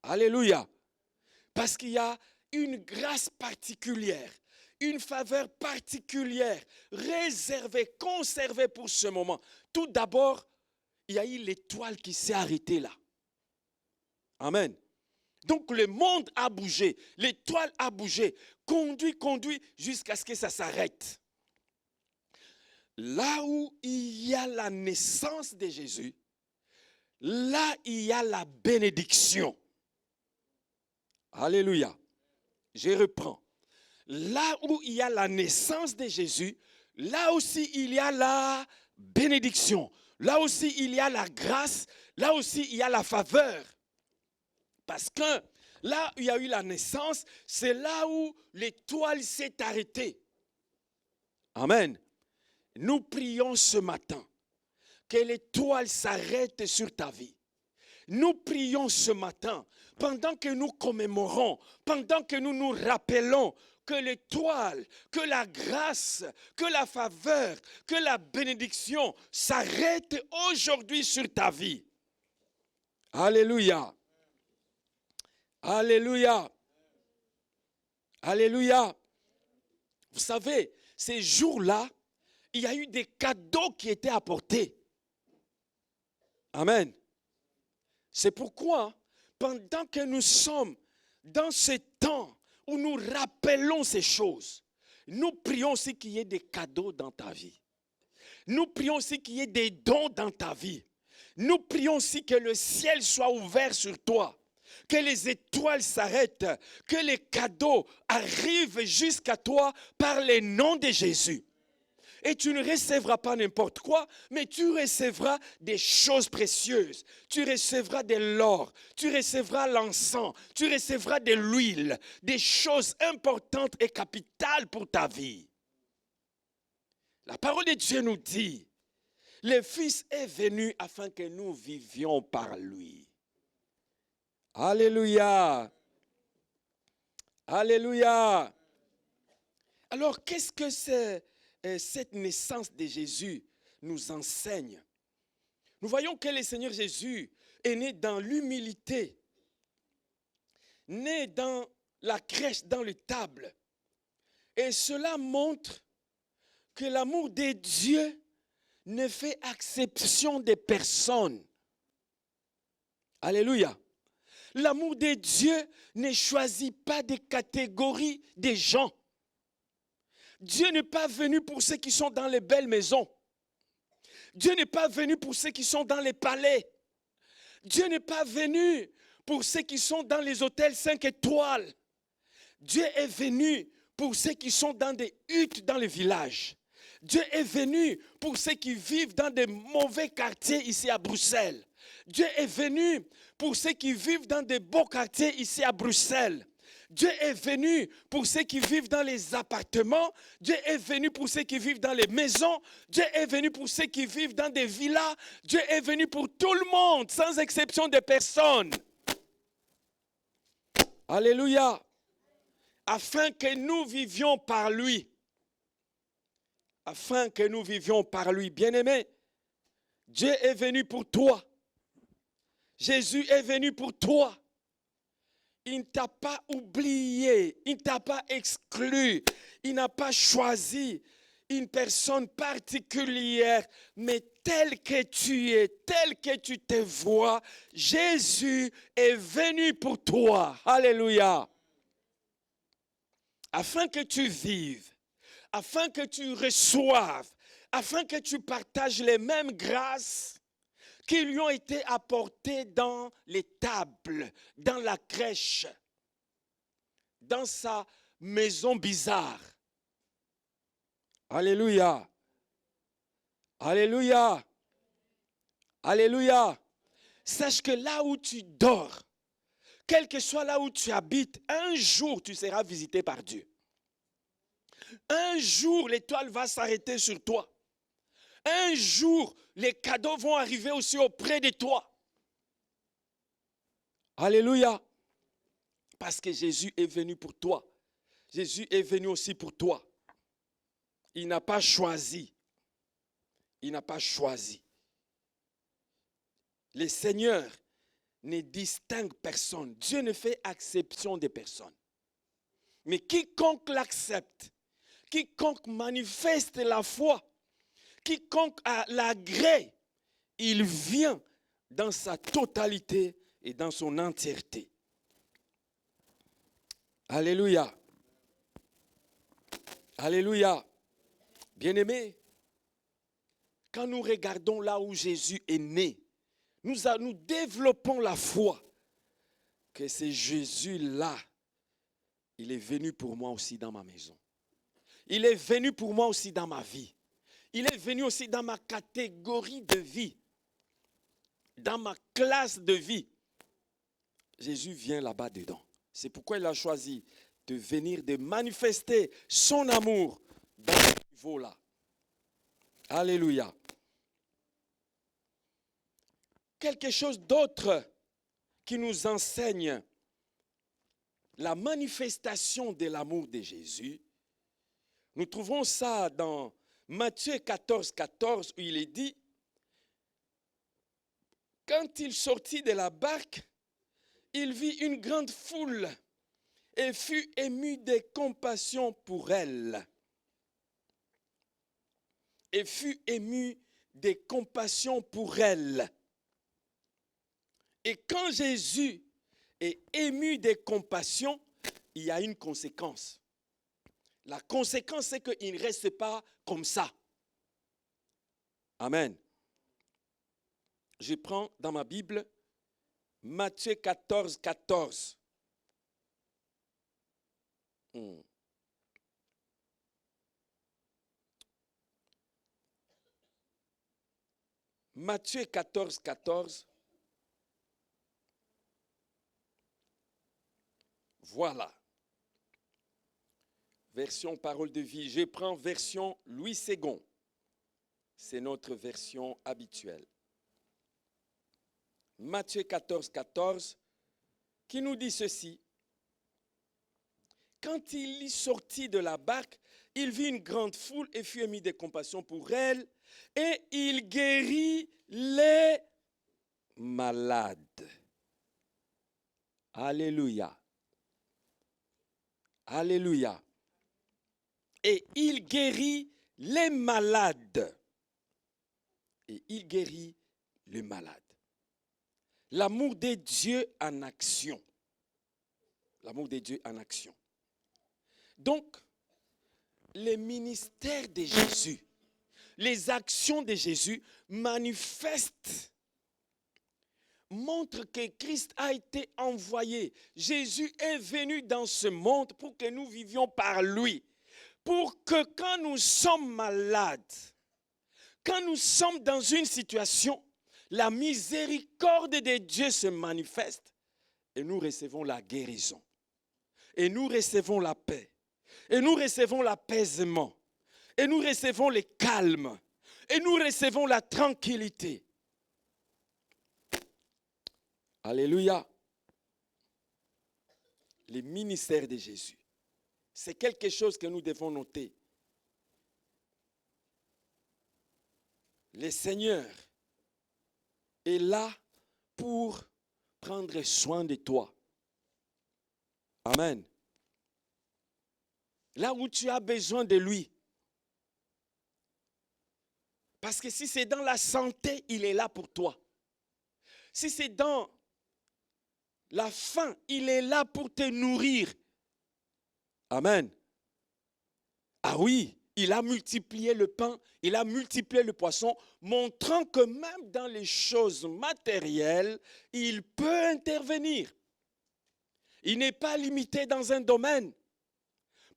S3: Alléluia. Parce qu'il y a une grâce particulière, une faveur particulière, réservée, conservée pour ce moment. Tout d'abord, il y a eu l'étoile qui s'est arrêtée là. Amen. Donc le monde a bougé, l'étoile a bougé, conduit jusqu'à ce que ça s'arrête. Là où il y a la naissance de Jésus, là il y a la bénédiction. Alléluia. Je reprends. Là où il y a la naissance de Jésus, là aussi il y a la bénédiction. Là aussi il y a la grâce, là aussi il y a la faveur. Parce que là où il y a eu la naissance, c'est là où l'étoile s'est arrêtée. Amen. Nous prions ce matin que l'étoile s'arrête sur ta vie. Nous prions ce matin, pendant que nous commémorons, pendant que nous nous rappelons que l'étoile, que la grâce, que la faveur, que la bénédiction s'arrête aujourd'hui sur ta vie. Alléluia. Alléluia. Alléluia. Vous savez, ces jours-là, il y a eu des cadeaux qui étaient apportés. Amen. C'est pourquoi, pendant que nous sommes dans ce temps où nous rappelons ces choses, nous prions aussi qu'il y ait des cadeaux dans ta vie. Nous prions aussi qu'il y ait des dons dans ta vie. Nous prions aussi que le ciel soit ouvert sur toi, que les étoiles s'arrêtent, que les cadeaux arrivent jusqu'à toi par le nom de Jésus. Et tu ne recevras pas n'importe quoi, mais tu recevras des choses précieuses. Tu recevras de l'or, tu recevras l'encens, tu recevras de l'huile, des choses importantes et capitales pour ta vie. La parole de Dieu nous dit, le Fils est venu afin que nous vivions par lui. Alléluia. Alléluia. Alors, qu'est-ce que cette naissance de Jésus nous enseigne? Nous voyons que le Seigneur Jésus est né dans l'humilité, né dans la crèche, dans l'étable. Et cela montre que l'amour de Dieu ne fait exception de personne. Alléluia. L'amour de Dieu ne choisit pas des catégories de gens. Dieu n'est pas venu pour ceux qui sont dans les belles maisons. Dieu n'est pas venu pour ceux qui sont dans les palais. Dieu n'est pas venu pour ceux qui sont dans les hôtels 5 étoiles. Dieu est venu pour ceux qui sont dans des huttes dans les villages. Dieu est venu pour ceux qui vivent dans des mauvais quartiers ici à Bruxelles. Dieu est venu pour ceux qui vivent dans des beaux quartiers ici à Bruxelles. Dieu est venu pour ceux qui vivent dans les appartements. Dieu est venu pour ceux qui vivent dans les maisons. Dieu est venu pour ceux qui vivent dans des villas. Dieu est venu pour tout le monde, sans exception de personne. Alléluia. Afin que nous vivions par lui. Afin que nous vivions par lui. Bien-aimé, Dieu est venu pour toi. Jésus est venu pour toi. Il ne t'a pas oublié, il ne t'a pas exclu, il n'a pas choisi une personne particulière, mais tel que tu es, tel que tu te vois, Jésus est venu pour toi. Alléluia. Afin que tu vives, afin que tu reçoives, afin que tu partages les mêmes grâces qui lui ont été apportées dans l'étable, dans la crèche, dans sa maison bizarre. Alléluia. Alléluia. Alléluia. sache que là où tu dors, quel que soit là où tu habites, un jour tu seras visité par Dieu. Un jour l'étoile va s'arrêter sur toi. Un jour les cadeaux vont arriver aussi auprès de toi. Alléluia. Parce que Jésus est venu pour toi. Jésus est venu aussi pour toi. Il n'a pas choisi. Il n'a pas choisi. Le Seigneur ne distingue personne. Dieu ne fait exception de personne. Mais quiconque l'accepte, quiconque manifeste la foi, quiconque a l'agrée, il vient dans sa totalité et dans son entièreté. Alléluia. Alléluia. Bien-aimés, quand nous regardons là où Jésus est né, nous développons la foi que c'est Jésus-là. Il est venu pour moi aussi dans ma maison. Il est venu pour moi aussi dans ma vie. Il est venu aussi dans ma catégorie de vie, dans ma classe de vie. Jésus vient là-bas dedans. C'est pourquoi il a choisi de venir, de manifester son amour dans ce niveau-là. Alléluia. Quelque chose d'autre qui nous enseigne la manifestation de l'amour de Jésus. Nous trouvons ça dans Matthieu 14, 14, où il est dit, quand il sortit de la barque, il vit une grande foule et fut ému de compassion pour elle. Et fut ému de compassion pour elle. Et quand Jésus est ému de compassion, il y a une conséquence. La conséquence, c'est qu'il ne reste pas comme ça. Amen. Je prends dans ma Bible Matthieu 14, 14. Matthieu 14, 14. Voilà. Version parole de vie. Je prends version Louis II. C'est notre version habituelle. Matthieu 14, 14, qui nous dit ceci. Quand il y sortit de la barque, il vit une grande foule et fut ému de compassion pour elle, et il guérit les malades. Alléluia. Alléluia. Et il guérit les malades. Et il guérit les malades. L'amour de Dieu en action. L'amour de Dieu en action. Donc, les ministères de Jésus, les actions de Jésus manifestent, montrent que Christ a été envoyé. Jésus est venu dans ce monde pour que nous vivions par lui. Pour que quand nous sommes malades, quand nous sommes dans une situation, la miséricorde de Dieu se manifeste et nous recevons la guérison. Et nous recevons la paix. Et nous recevons l'apaisement. Et nous recevons le calme. Et nous recevons la tranquillité. Alléluia. Les ministères de Jésus. C'est quelque chose que nous devons noter. Le Seigneur est là pour prendre soin de toi. Amen. Là où tu as besoin de lui. Parce que si c'est dans la santé, il est là pour toi. Si c'est dans la faim, il est là pour te nourrir. Amen. Ah oui, il a multiplié le pain, il a multiplié le poisson, montrant que même dans les choses matérielles, il peut intervenir. Il n'est pas limité dans un domaine.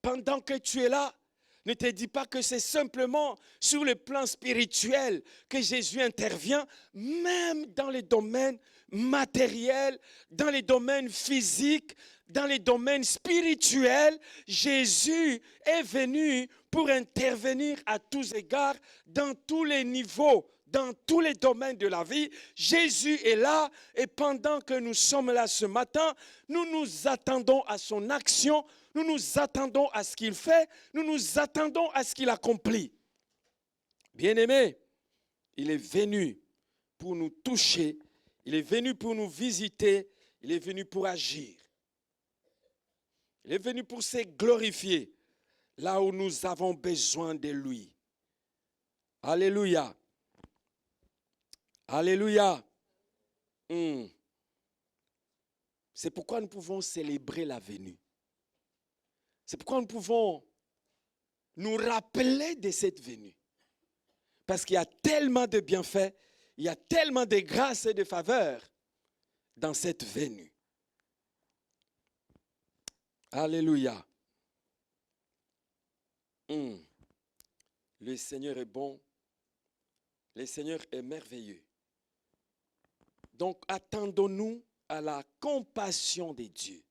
S3: Pendant que tu es là, ne te dis pas que c'est simplement sur le plan spirituel que Jésus intervient, même dans les domaines matériels, dans les domaines physiques, dans les domaines spirituels. Jésus est venu pour intervenir à tous égards, dans tous les niveaux, dans tous les domaines de la vie. Jésus est là et pendant que nous sommes là ce matin, nous nous attendons à son action, nous nous attendons à ce qu'il fait, nous nous attendons à ce qu'il accomplit. Bien-aimés, il est venu pour nous toucher, il est venu pour nous visiter, il est venu pour agir. Il est venu pour se glorifier là où nous avons besoin de lui. Alléluia. Alléluia. C'est pourquoi nous pouvons célébrer la venue. C'est pourquoi nous pouvons nous rappeler de cette venue. Parce qu'il y a tellement de bienfaits, il y a tellement de grâces et de faveurs dans cette venue. Alléluia. Le Seigneur est bon. Le Seigneur est merveilleux. Donc, attendons-nous à la compassion de Dieu.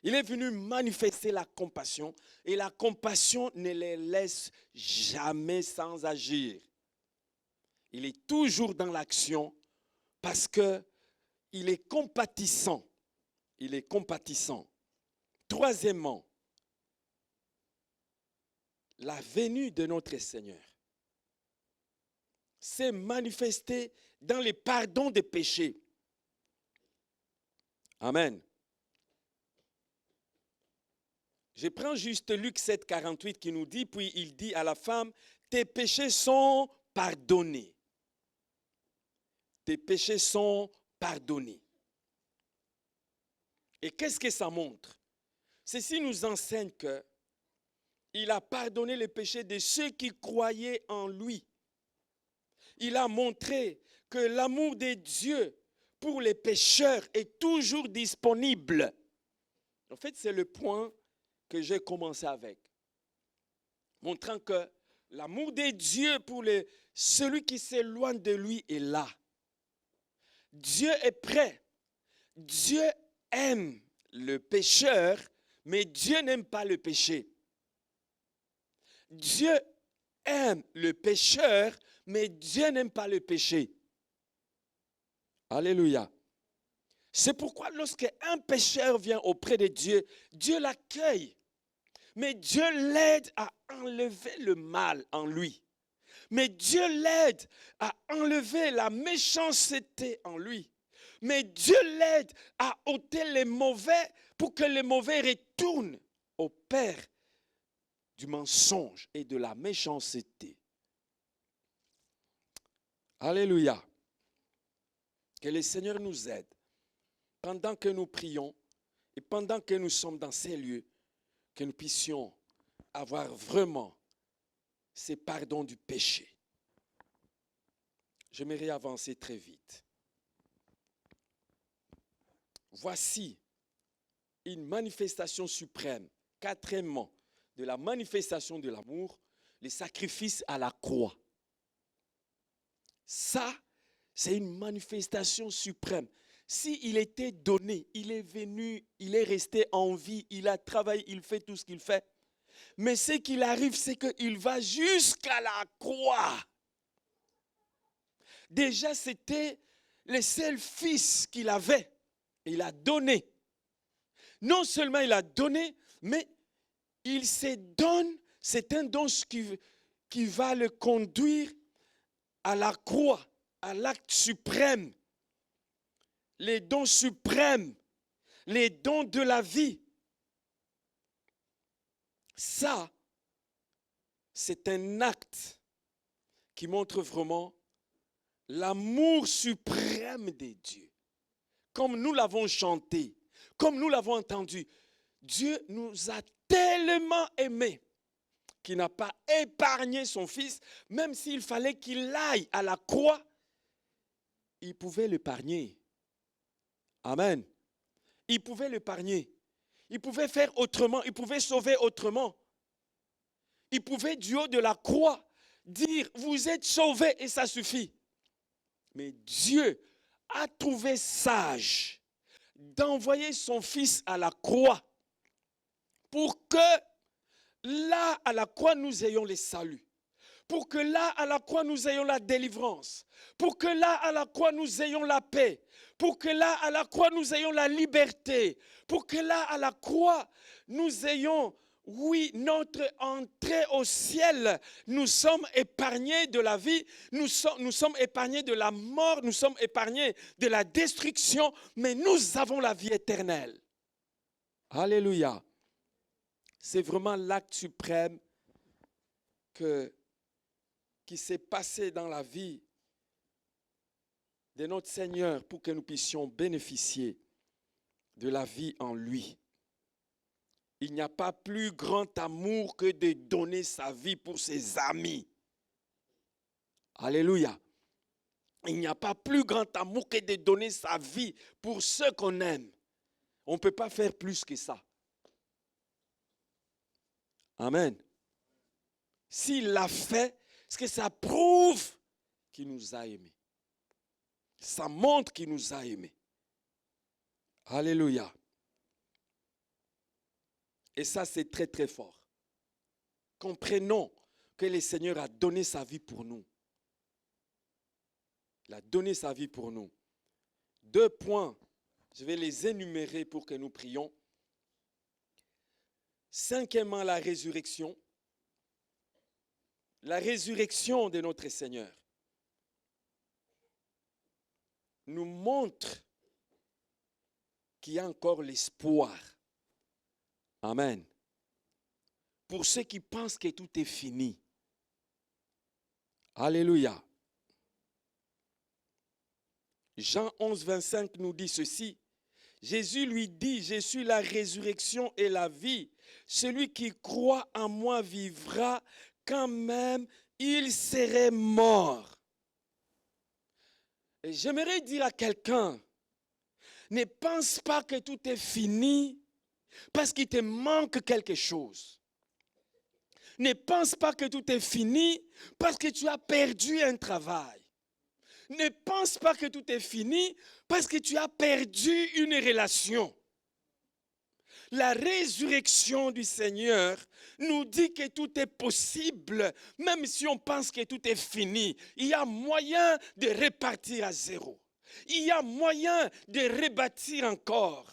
S3: Il est venu manifester la compassion et la compassion ne les laisse jamais sans agir. Il est toujours dans l'action parce qu'il est compatissant. Il est compatissant. Troisièmement, la venue de notre Seigneur s'est manifestée dans le pardon des péchés. Amen. Je prends juste Luc 7, 48 qui nous dit, puis il dit à la femme, tes péchés sont pardonnés. Tes péchés sont pardonnés. Et qu'est-ce que ça montre? Ceci nous enseigne qu'il a pardonné les péchés de ceux qui croyaient en lui. Il a montré que l'amour de Dieu pour les pécheurs est toujours disponible. En fait, c'est le point que j'ai commencé avec. Montrant que l'amour de Dieu pour celui qui s'éloigne de lui est là. Dieu est prêt. Dieu aime le pécheur, mais Dieu n'aime pas le péché. Dieu aime le pécheur, mais Dieu n'aime pas le péché. Alléluia. C'est pourquoi lorsque un pécheur vient auprès de Dieu, Dieu l'accueille. Mais Dieu l'aide à enlever le mal en lui. Mais Dieu l'aide à enlever la méchanceté en lui. Mais Dieu l'aide à ôter les mauvais pour que les mauvais retournent au Père du mensonge et de la méchanceté. Alléluia. Que le Seigneur nous aide pendant que nous prions et pendant que nous sommes dans ces lieux, que nous puissions avoir vraiment ce pardon du péché. J'aimerais avancer très vite. Voici une manifestation suprême, quatrièmement, de la manifestation de l'amour, le sacrifice à la croix. Ça, c'est une manifestation suprême. S'il était donné, il est venu, il est resté en vie, il a travaillé, il fait tout ce qu'il fait. Mais ce qu'il arrive, c'est qu'il va jusqu'à la croix. Déjà, c'était le seul fils qu'il avait. Il a donné. Non seulement il a donné, mais il se donne. C'est un don qui va le conduire à la croix, à l'acte suprême. Les dons suprêmes, les dons de la vie. Ça, c'est un acte qui montre vraiment l'amour suprême de Dieu. Comme nous l'avons chanté, comme nous l'avons entendu, Dieu nous a tellement aimés qu'il n'a pas épargné son Fils, même s'il fallait qu'il aille à la croix, il pouvait l'épargner. Amen. Il pouvait l'épargner. Il pouvait faire autrement. Il pouvait sauver autrement. Il pouvait du haut de la croix dire, vous êtes sauvés et ça suffit. Mais Dieu a trouvé sage d'envoyer son Fils à la croix pour que là, à la croix, nous ayons les saluts. Pour que là, à la croix, nous ayons la délivrance. Pour que là, à la croix, nous ayons la paix. Pour que là, à la croix, nous ayons la liberté. Pour que là, à la croix, nous ayons, oui, notre entrée au ciel. Nous sommes épargnés de la vie, nous sommes épargnés de la mort, nous sommes épargnés de la destruction, mais nous avons la vie éternelle. Alléluia. C'est vraiment l'acte suprême qui s'est passé dans la vie de notre Seigneur pour que nous puissions bénéficier de la vie en lui. Il n'y a pas plus grand amour que de donner sa vie pour ses amis. Alléluia. Il n'y a pas plus grand amour que de donner sa vie pour ceux qu'on aime. On ne peut pas faire plus que ça. Amen. S'il l'a fait, c'est que ça prouve qu'il nous a aimés. Ça montre qu'il nous a aimés. Alléluia. Et ça, c'est très, très fort. Comprenons que le Seigneur a donné sa vie pour nous. Il a donné sa vie pour nous. 2 points, je vais les énumérer pour que nous prions. 5e, la résurrection. La résurrection de notre Seigneur nous montre qu'il y a encore l'espoir. Amen. Pour ceux qui pensent que tout est fini. Alléluia. Jean 11, 25 nous dit ceci. Jésus lui dit, je suis la résurrection et la vie. Celui qui croit en moi vivra quand même il serait mort. Et j'aimerais dire à quelqu'un, ne pense pas que tout est fini parce qu'il te manque quelque chose. Ne pense pas que tout est fini parce que tu as perdu un travail. Ne pense pas que tout est fini parce que tu as perdu une relation. La résurrection du Seigneur nous dit que tout est possible, même si on pense que tout est fini. Il y a moyen de repartir à zéro. Il y a moyen de rebâtir encore.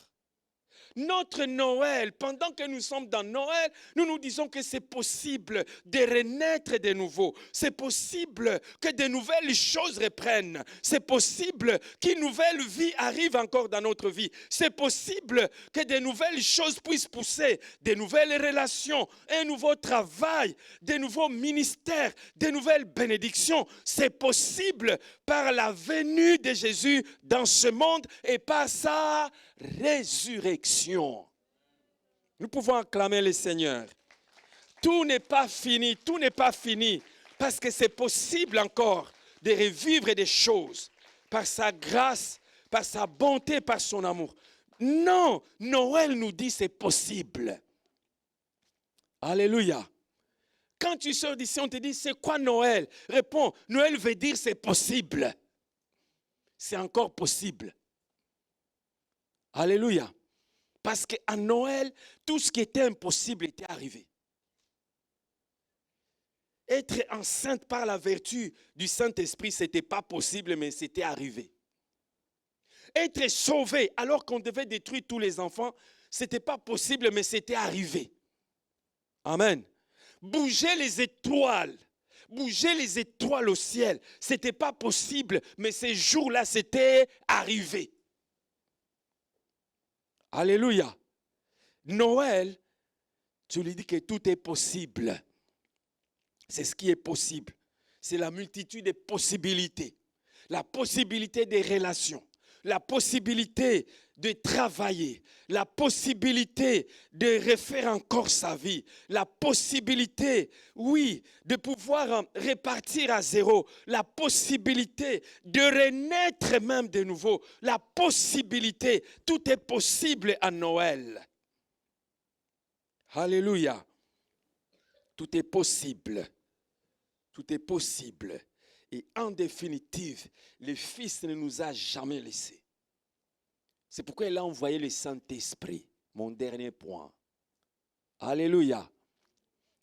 S3: Notre Noël, pendant que nous sommes dans Noël, nous nous disons que c'est possible de renaître de nouveau. C'est possible que de nouvelles choses reprennent. C'est possible qu'une nouvelle vie arrive encore dans notre vie. C'est possible que de nouvelles choses puissent pousser, de nouvelles relations, un nouveau travail, de nouveaux ministères, de nouvelles bénédictions. C'est possible par la venue de Jésus dans ce monde et par sa résurrection. Nous pouvons acclamer le Seigneur. Tout n'est pas fini, tout n'est pas fini, parce que c'est possible encore de revivre des choses par sa grâce, par sa bonté, par son amour. Non, Noël nous dit c'est possible. Alléluia. Quand tu sors d'ici, on te dit c'est quoi Noël? Réponds, Noël veut dire c'est possible. C'est encore possible. Alléluia. Parce qu'à Noël, tout ce qui était impossible était arrivé. Être enceinte par la vertu du Saint-Esprit, ce n'était pas possible, mais c'était arrivé. Être sauvé alors qu'on devait détruire tous les enfants, ce n'était pas possible, mais c'était arrivé. Amen. Bouger les étoiles au ciel, ce n'était pas possible, mais ces jours-là, c'était arrivé. Alléluia. Noël, tu lui dis que tout est possible. C'est ce qui est possible. C'est la multitude des possibilités. La possibilité des relations. La possibilité de travailler. La possibilité de refaire encore sa vie. La possibilité, oui, de pouvoir repartir à zéro. La possibilité de renaître même de nouveau. La possibilité, tout est possible à Noël. Alléluia. Tout est possible. Tout est possible. Et en définitive, le Fils ne nous a jamais laissés. C'est pourquoi il a envoyé le Saint-Esprit, mon dernier point. Alléluia.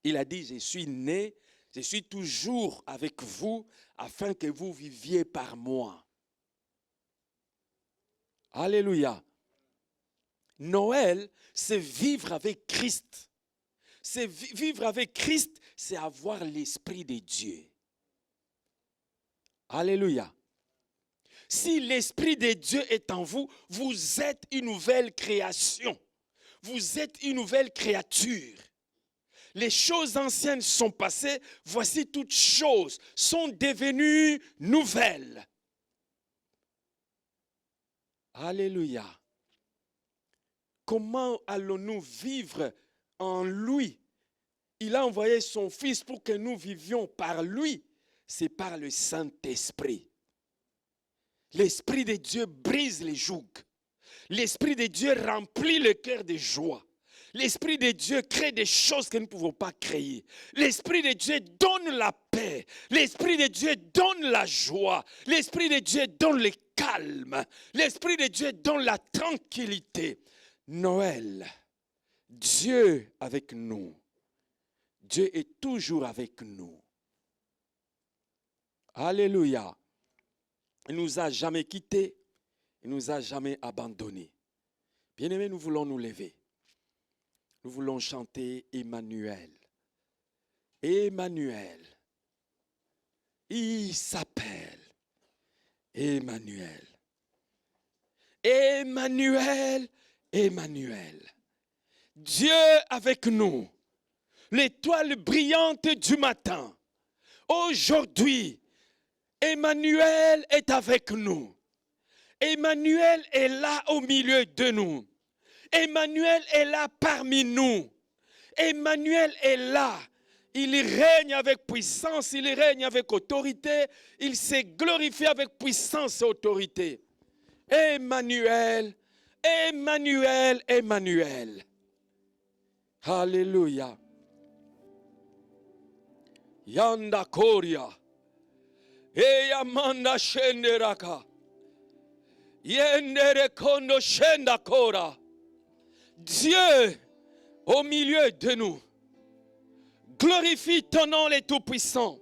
S3: Il a dit, je suis né, je suis toujours avec vous afin que vous viviez par moi. Alléluia. Noël, c'est vivre avec Christ. C'est vivre avec Christ, c'est avoir l'Esprit de Dieu. Alléluia. Si l'Esprit de Dieu est en vous, vous êtes une nouvelle création. Vous êtes une nouvelle créature. Les choses anciennes sont passées, voici toutes choses sont devenues nouvelles. Alléluia. Comment allons-nous vivre en lui? Il a envoyé son Fils pour que nous vivions par lui. C'est par le Saint-Esprit. L'Esprit de Dieu brise les jougs. L'Esprit de Dieu remplit le cœur de joie. L'Esprit de Dieu crée des choses que nous ne pouvons pas créer. L'Esprit de Dieu donne la paix. L'Esprit de Dieu donne la joie. L'Esprit de Dieu donne le calme. L'Esprit de Dieu donne la tranquillité. Noël, Dieu avec nous. Dieu est toujours avec nous. Alléluia. Il ne nous a jamais quittés. Il ne nous a jamais abandonnés. Bien-aimés, nous voulons nous lever. Nous voulons chanter Emmanuel. Emmanuel. Il s'appelle Emmanuel. Emmanuel, Emmanuel. Dieu avec nous. L'étoile brillante du matin. Aujourd'hui, Emmanuel est avec nous. Emmanuel est là au milieu de nous. Emmanuel est là parmi nous. Emmanuel est là. Il règne avec puissance, il règne avec autorité. Il s'est glorifié avec puissance et autorité. Emmanuel, Emmanuel, Emmanuel. Alléluia. Yanda Koria. Eyamanda Shenderaka. Yendere Kondo Shenda Kora. Dieu au milieu de nous. Glorifie ton nom le Tout-Puissant.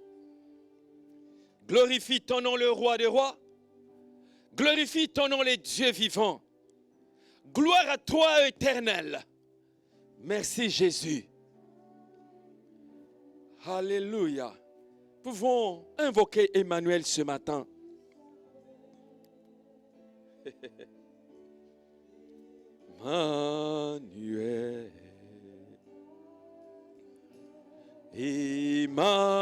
S3: Glorifie ton nom le Roi des Rois. Glorifie ton nom le Dieu vivant. Gloire à toi éternel. Merci Jésus. Alléluia. Pouvons invoquer Emmanuel ce matin. Emmanuel. Emmanuel.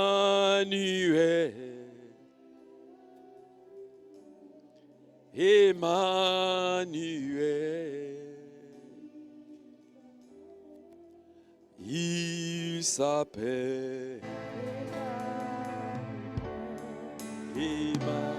S3: Emmanuel. Il s'appelle Emmanuel.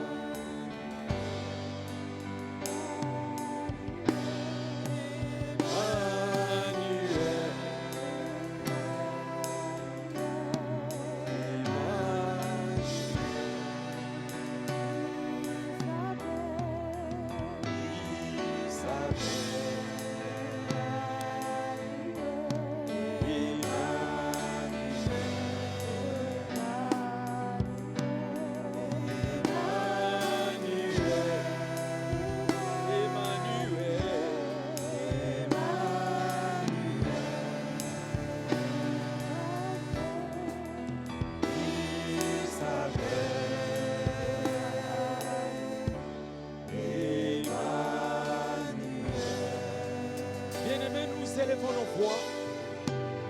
S3: Élevons nos voix,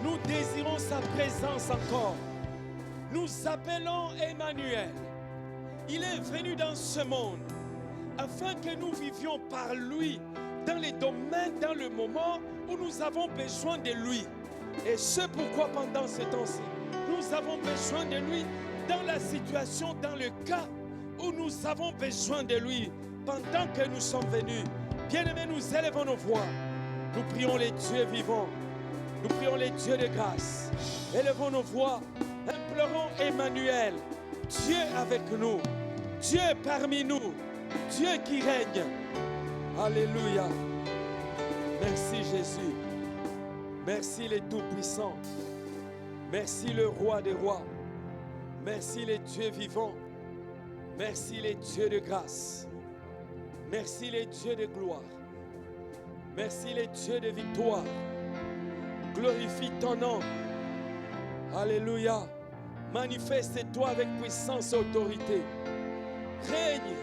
S3: nous désirons sa présence encore. Nous appelons Emmanuel. Il est venu dans ce monde afin que nous vivions par lui dans les domaines, dans le moment où nous avons besoin de lui. Et c'est pourquoi pendant ce temps-ci, nous avons besoin de lui dans la situation, dans le cas où nous avons besoin de lui pendant que nous sommes venus. Bien-aimés, nous élevons nos voix. Nous prions les dieux vivants. Nous prions les dieux de grâce. Élevons nos voix. Implorons Emmanuel. Dieu avec nous, Dieu parmi nous, Dieu qui règne. Alléluia. Merci Jésus. Merci les Tout-Puissants. Merci le Roi des Rois. Merci les dieux vivants. Merci les dieux de grâce. Merci les dieux de gloire. Merci les dieux de victoire. Glorifie ton nom. Alléluia. Manifeste-toi avec puissance et autorité. Règne,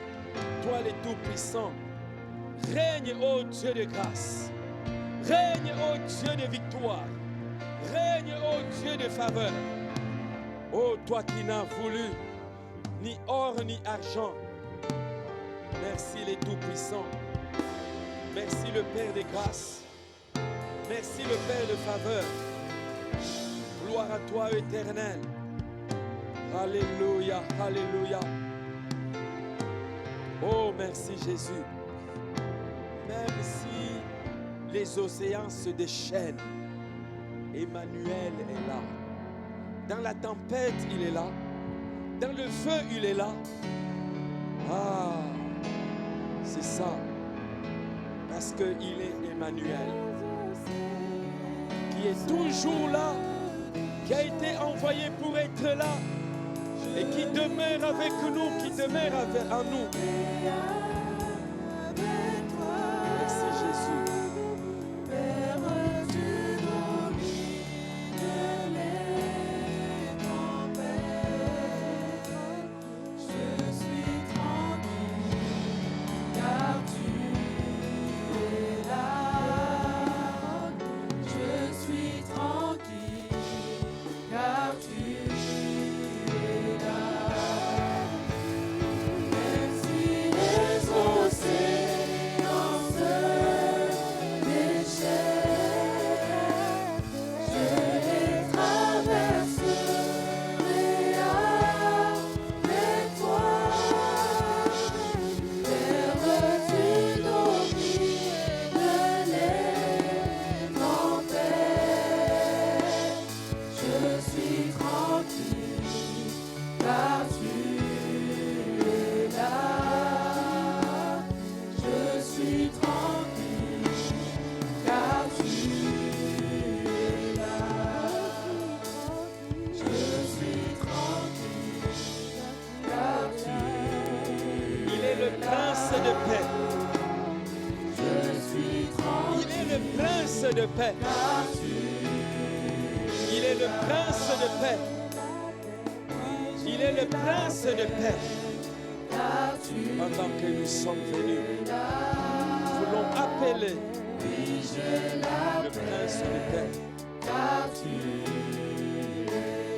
S3: toi les Tout-Puissants. Règne, ô Dieu de grâce. Règne, ô Dieu de victoire. Règne, ô Dieu de faveur. Ô toi qui n'as voulu ni or ni argent. Merci les Tout-Puissants. Merci le Père de grâce. Merci le Père de faveur. Gloire à toi, Éternel. Alléluia, alléluia. Oh, merci Jésus. Même si les océans se déchaînent, Emmanuel est là. Dans la tempête, il est là. Dans le feu, il est là. Ah, c'est ça. Parce qu'il est Emmanuel. Qui est toujours là. Qui a été envoyé pour être là. Et qui demeure avec nous, qui demeure en nous. Merci Jésus. De paix. Il est le prince de paix. Il est le prince de paix. Pendant que nous sommes venus, nous voulons appeler le prince de paix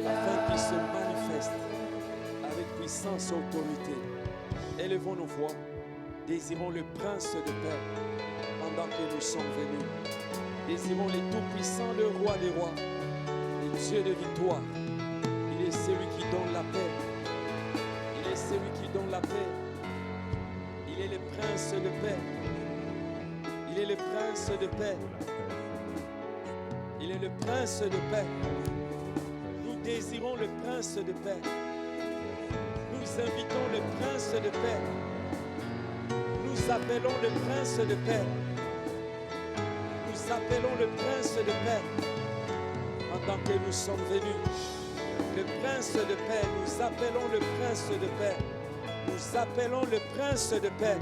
S3: afin qu'il se manifeste avec puissance et autorité. Élevons nos voix, désirons le prince de paix pendant que nous sommes venus. Désirons les Tout-Puissants, le Roi des Rois, le Dieu de victoire. Il est celui qui donne la paix. Il est celui qui donne la paix. Il est le prince de paix. Il est le prince de paix. Il est le prince de paix. Nous désirons le prince de paix. Nous invitons le prince de paix. Nous appelons le prince de paix. Nous appelons le prince de paix pendant que nous sommes venus. Le prince de paix, nous appelons le prince de paix. Nous appelons le prince de paix.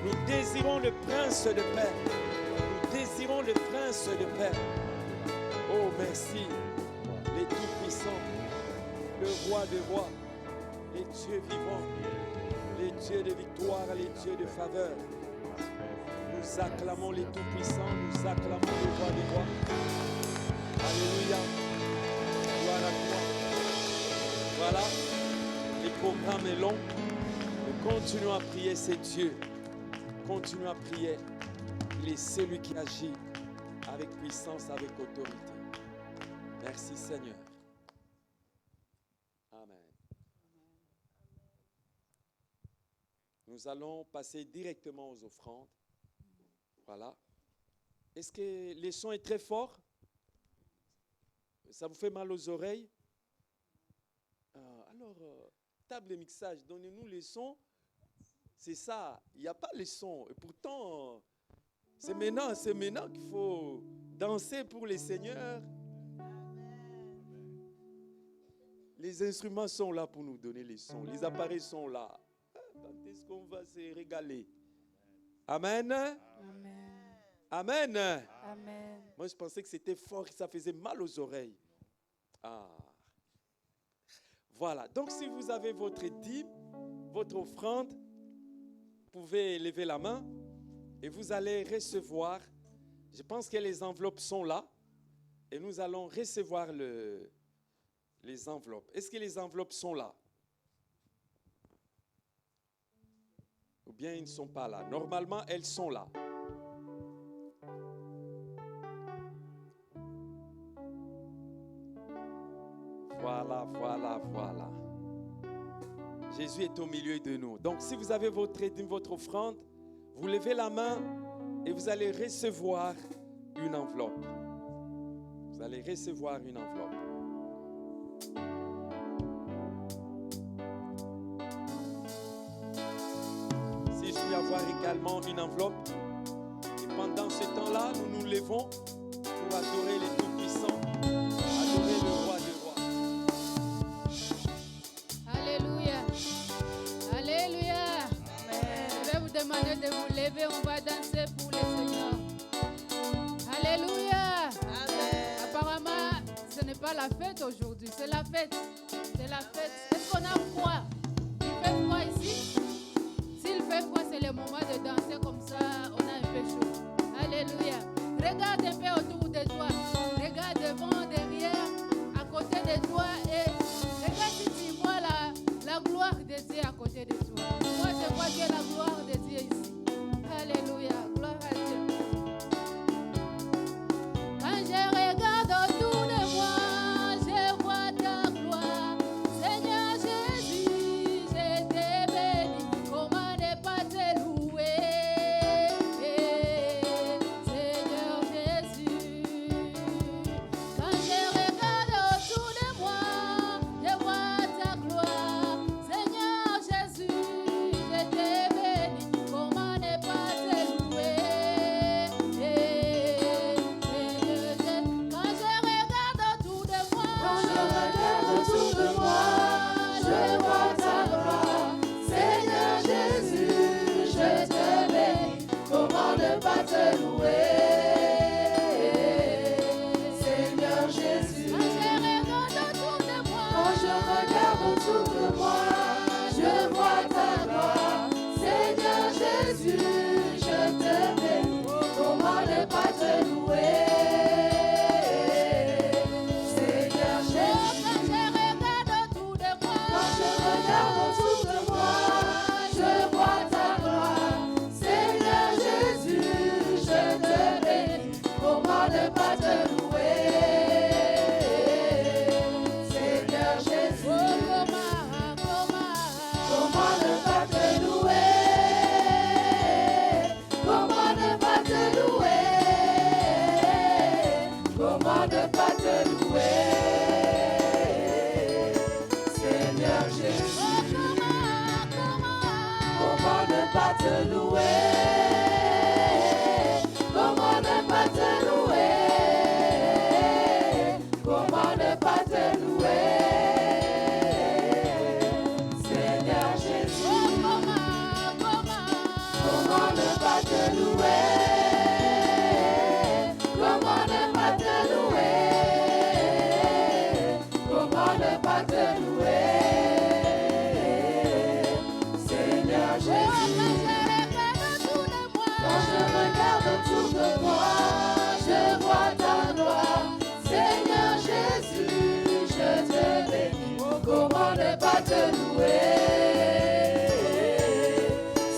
S3: Nous désirons le prince de paix. Nous désirons le prince de paix. Oh, merci, les Tout-Puissants, le Roi des Rois, les dieux vivants, les dieux de victoire, les dieux de faveur. Nous acclamons les Tout-Puissants, nous acclamons le Roi des Rois. Alléluia. Gloire à toi. Voilà, le programme est long. Nous continuons à prier, c'est Dieu. Continuons à prier. Il est celui qui agit avec puissance, avec autorité. Merci Seigneur. Amen. Nous allons passer directement aux offrandes. Voilà. Est-ce que le son est très fort? Ça vous fait mal aux oreilles? Alors, table de mixage, donnez-nous les sons. C'est ça, il n'y a pas les sons. Et pourtant, c'est maintenant qu'il faut danser pour les seigneurs. Les instruments sont là pour nous donner les sons. Les appareils sont là. Quand est-ce qu'on va se régaler? Amen.
S2: Amen.
S3: Amen.
S2: Amen.
S3: Moi, je pensais que c'était fort, que ça faisait mal aux oreilles. Ah. Voilà. Donc, si vous avez votre dîme, votre offrande, vous pouvez lever la main et vous allez recevoir. Je pense que les enveloppes sont là et nous allons recevoir les enveloppes. Est-ce que les enveloppes sont là? Ou bien ils ne sont pas là? Normalement, elles sont là. Voilà. Jésus est au milieu de nous. Donc, si vous avez votre offrande, vous levez la main et vous allez recevoir une enveloppe. Vous allez recevoir une enveloppe. Si je puis avoir également une enveloppe, et pendant ce temps-là, nous nous levons pour adorer les Tout-Puissants, adorer le Roi des Rois.
S2: Alléluia. Alléluia. Je vais vous demander de vous lever. On va danser pour le Seigneur. Alléluia.
S1: Amen.
S2: Apparemment, ce n'est pas la fête aujourd'hui. C'est la fête. C'est la fête. Est-ce qu'on a froid? Il fait froid ici? S'il fait froid, c'est le moment de danser comme ça. On a un peu chaud. Alléluia. Regarde un peu autour de toi. Regarde devant, derrière, à côté de toi. Et regarde si tu vois la gloire de Dieu à côté de toi. Moi, je vois que la gloire de Dieu ici. Alléluia. Gloire à Dieu. Quand je regarde autour de moi, je vois ta gloire. Seigneur Jésus, je te bénis. Comment ne pas te louer? Seigneur Jésus. Quand je regarde autour de moi, je vois ta gloire. Seigneur Jésus, je te bénis. Comment ne pas te louer? Quand je regarde autour de moi,
S4: je vois ta gloire. Seigneur Jésus, je te bénis. Comment ne pas te louer? Seigneur Jésus.
S2: quand je regarde autour de moi,
S4: Quand je regarde autour de moi, je vois ta gloire. Seigneur Jésus, je te bénis. Comment ne pas te louer? Seigneur Jésus.
S2: quand je regarde autour de moi,
S4: Quand je regarde autour de moi, je vois ta gloire. Seigneur Jésus, je te bénis. Comment ne pas te louer? Seigneur Jésus. Comment ne pas te louer? Comment ne pas te louer? Comment ne pas te louer? Seigneur Jésus. Comment ne pas te louer? Comment ne pas te louer? Comment ne pas te louer? Seigneur Jésus. Comment ne pas te louer? Comment ne pas te louer? Comment ne pas te louer? Seigneur Jésus. Quand je regarde autour de moi, je vois ta gloire. Seigneur Jésus, je te bénis. Comment ne pas te louer?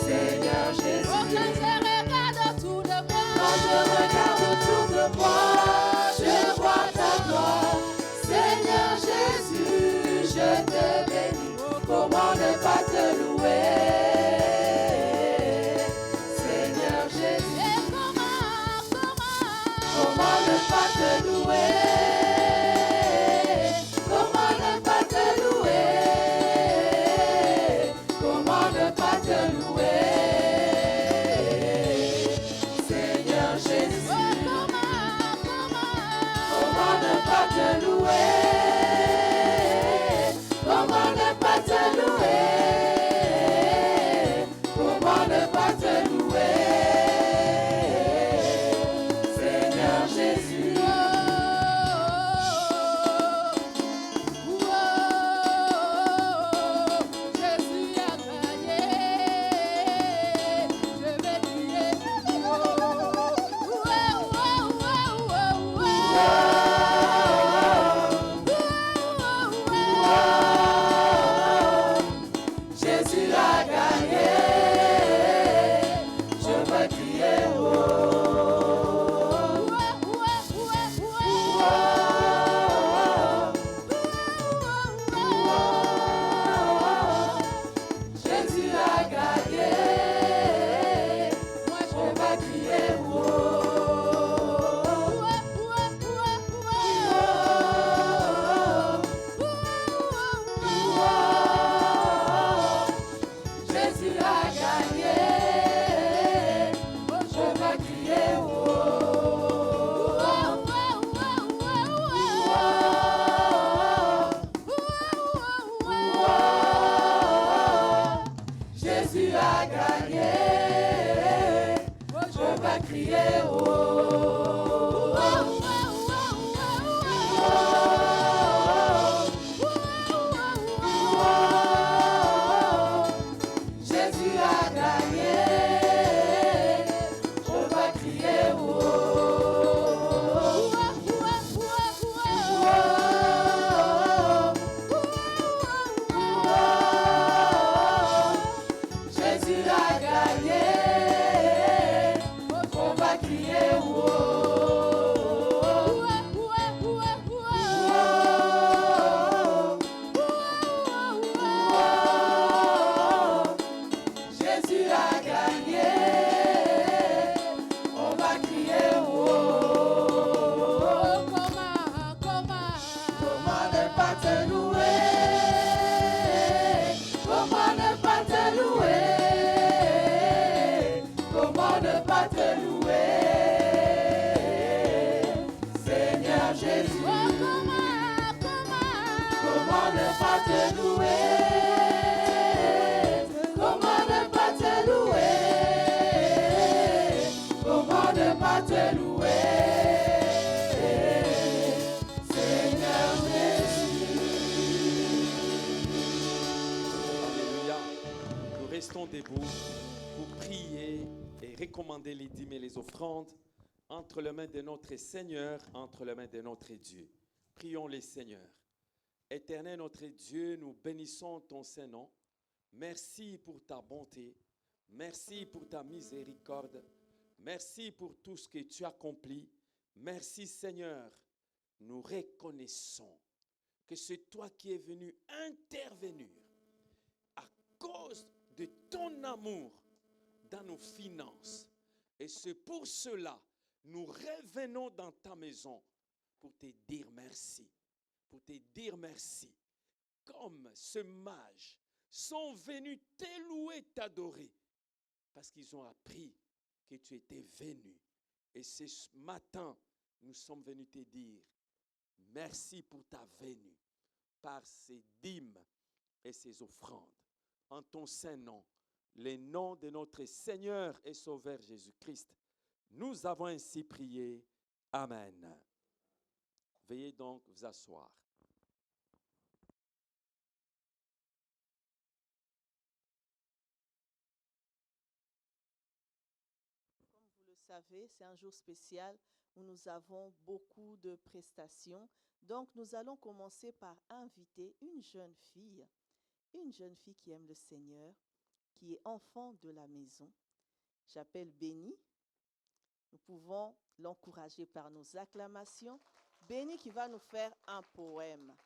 S4: Seigneur Jésus. Quand je regarde autour de moi, je vois ta gloire. Seigneur Jésus, je te bénis. Comment ne pas te louer? Seigneur Jésus. Comment ne pas te louer? Comment ne pas te louer? Seigneur Jésus.
S2: Oh,
S4: Comment ne pas te louer? Comment ne pas te louer? Comment ne pas te louer? Seigneur Jésus.
S3: Alléluia. Nous restons debout pour prier et recommander les dîmes et les offrandes entre les mains de notre Seigneur, entre les mains de notre Dieu. Prions les Seigneurs. Éternel notre Dieu, nous bénissons ton Saint-Nom. Merci pour ta bonté. Merci pour ta miséricorde. Merci pour tout ce que tu as accompli. Merci Seigneur. Nous reconnaissons que c'est toi qui es venu intervenir à cause de ton amour dans nos finances. Et c'est pour cela nous revenons dans ta maison pour te dire merci. Pour te dire merci. Comme ce mage sont venus te louer, t'adorer, parce qu'ils ont appris que tu étais venu. Et ce matin, nous sommes venus te dire merci pour ta venue par ces dîmes et ces offrandes. En ton saint nom, le nom de notre Seigneur et Sauveur Jésus-Christ, nous avons ainsi prié. Amen. Veuillez donc vous asseoir.
S1: Comme vous le savez, c'est un jour spécial où nous avons beaucoup de prestations. Donc, nous allons commencer par inviter une jeune fille qui aime le Seigneur, qui est enfant de la maison. J'appelle Bénie. Nous pouvons l'encourager par nos acclamations. Bénie qui va nous faire un poème.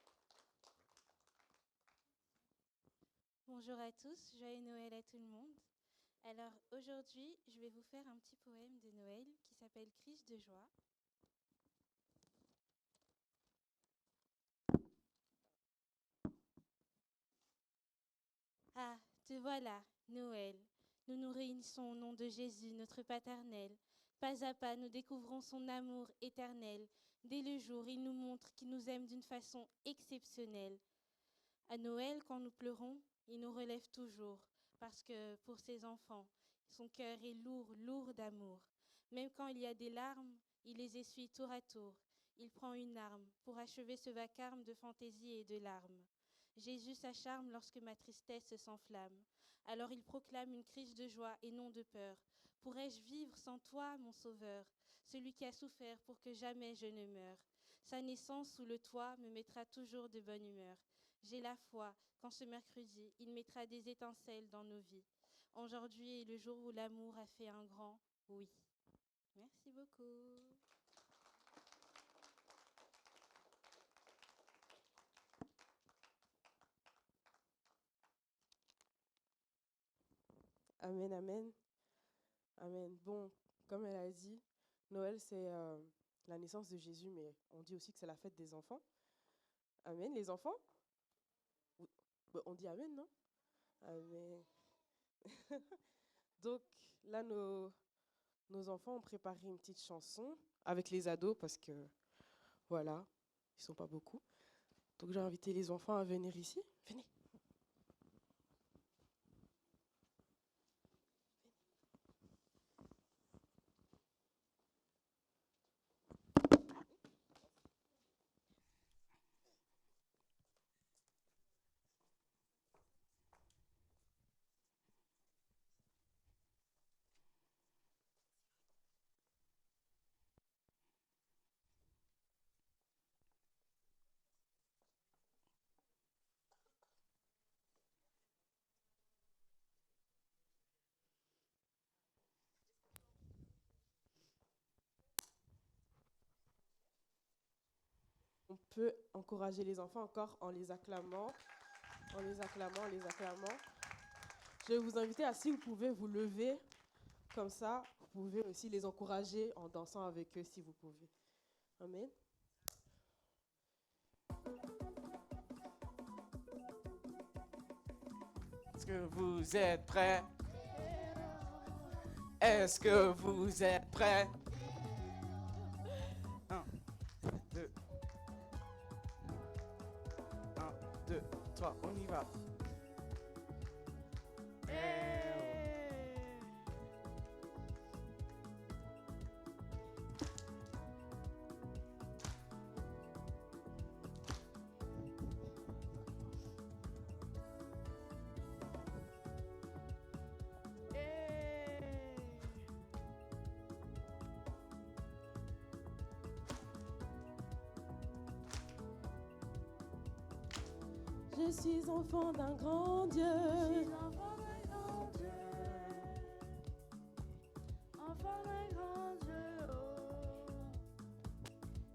S5: Bonjour à tous, joyeux Noël à tout le monde. Alors aujourd'hui, je vais vous faire un petit poème de Noël qui s'appelle Crise de joie. Ah, te voilà, Noël. Nous nous réunissons au nom de Jésus, notre paternel. Pas à pas, nous découvrons son amour éternel. Dès le jour, il nous montre qu'il nous aime d'une façon exceptionnelle. À Noël, quand nous pleurons, il nous relève toujours, parce que pour ses enfants, son cœur est lourd, lourd d'amour. Même quand il y a des larmes, il les essuie tour à tour. Il prend une arme pour achever ce vacarme de fantaisie et de larmes. Jésus s'acharne lorsque ma tristesse s'enflamme. Alors il proclame une crise de joie et non de peur. Pourrais-je vivre sans toi, mon sauveur, celui qui a souffert pour que jamais je ne meure? Sa naissance sous le toit me mettra toujours de bonne humeur. J'ai la foi qu'en ce mercredi, il mettra des étincelles dans nos vies. Aujourd'hui est le jour où l'amour a fait un grand oui. Merci beaucoup.
S6: Amen, amen. Amen. Bon, comme elle a dit, Noël, c'est la naissance de Jésus, mais on dit aussi que c'est la fête des enfants. Amen, les enfants? On dit amen, non? Amen. Donc, là, nos enfants ont préparé une petite chanson avec les ados parce que, voilà, ils ne sont pas beaucoup. Donc, j'ai invité les enfants à venir ici. Venez. On peut encourager les enfants encore en les acclamant, en les acclamant. Je vais vous inviter à, si vous pouvez, vous lever comme ça. Vous pouvez aussi les encourager en dansant avec eux si vous pouvez. Amen.
S7: Est-ce que vous êtes prêts? Est-ce que vous êtes prêts? 1, 2, 2, 3, on y va.
S6: Je suis enfant d'un grand Dieu.
S4: Enfant d'un grand Dieu, oh.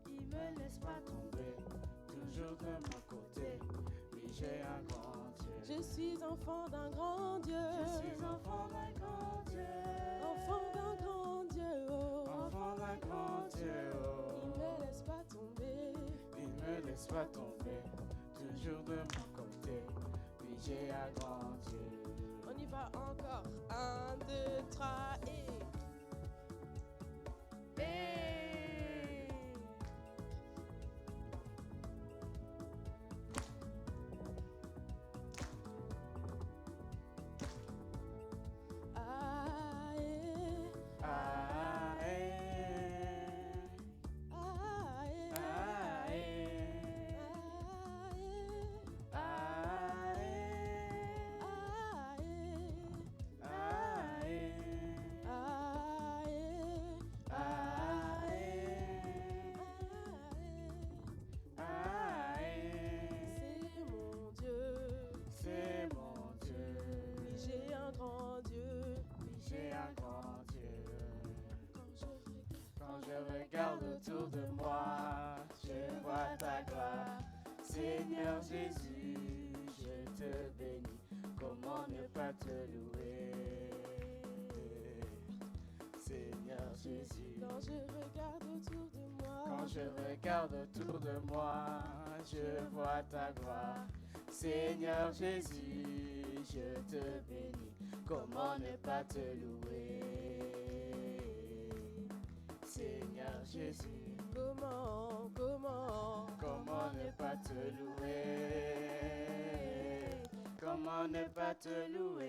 S4: Il me laisse pas tomber, toujours de mon côté. Oui, j'ai un grand Dieu.
S6: Je suis enfant d'un grand Dieu.
S4: Je suis enfant d'un grand Dieu.
S6: Enfant d'un grand Dieu, oh.
S7: Enfant d'un grand Dieu, oh.
S6: Il me laisse pas tomber.
S7: Il me laisse pas tomber, toujours de mon côté. Oui, j'ai un grand Dieu.
S6: On y va encore. 1, 2, 3 et... Ah, eh.
S7: Ah, eh.
S6: Ah, eh.
S7: Ah, eh.
S6: Ah, eh.
S7: Ah, eh.
S6: Ah, eh.
S7: Ah, eh.
S6: Ah, eh.
S7: Ah, eh.
S6: C'est mon Dieu.
S7: C'est mon Dieu.
S6: Oui, j'ai un grand Dieu.
S7: Oui, j'ai un grand Dieu.
S6: Quand
S7: Quand je regarde autour de moi, je vois ta gloire. Seigneur Jésus, je te bénis. Comment ne pas te louer? Seigneur Jésus,
S6: Quand je regarde autour de moi,
S7: quand je regarde autour de moi, je vois ta gloire. Seigneur Jésus, je te bénis. Comment ne pas te louer? Seigneur Jésus,
S6: comment
S7: comment ne pas te louer? Comment ne pas te louer?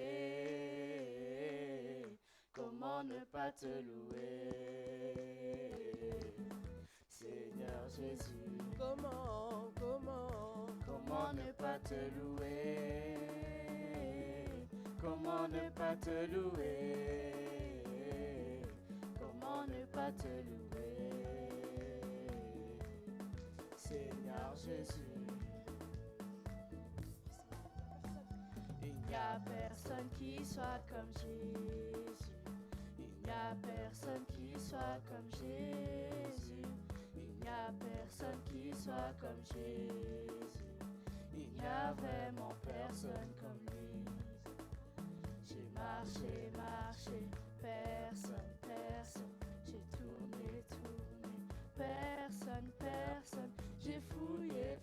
S7: Comment ne pas te louer? Seigneur Jésus,
S6: comment
S7: comment ne pas te louer? Comment ne pas te louer? Comment ne pas te louer? Seigneur Jésus,
S4: Il n'y a personne qui soit comme Jésus. Il n'y a personne qui soit comme Jésus. Il n'y a personne qui soit comme Jésus. Il n'y a vraiment personne comme lui. J'ai marché, personne, personne. J'ai tourné, personne, personne. J'ai fouillé.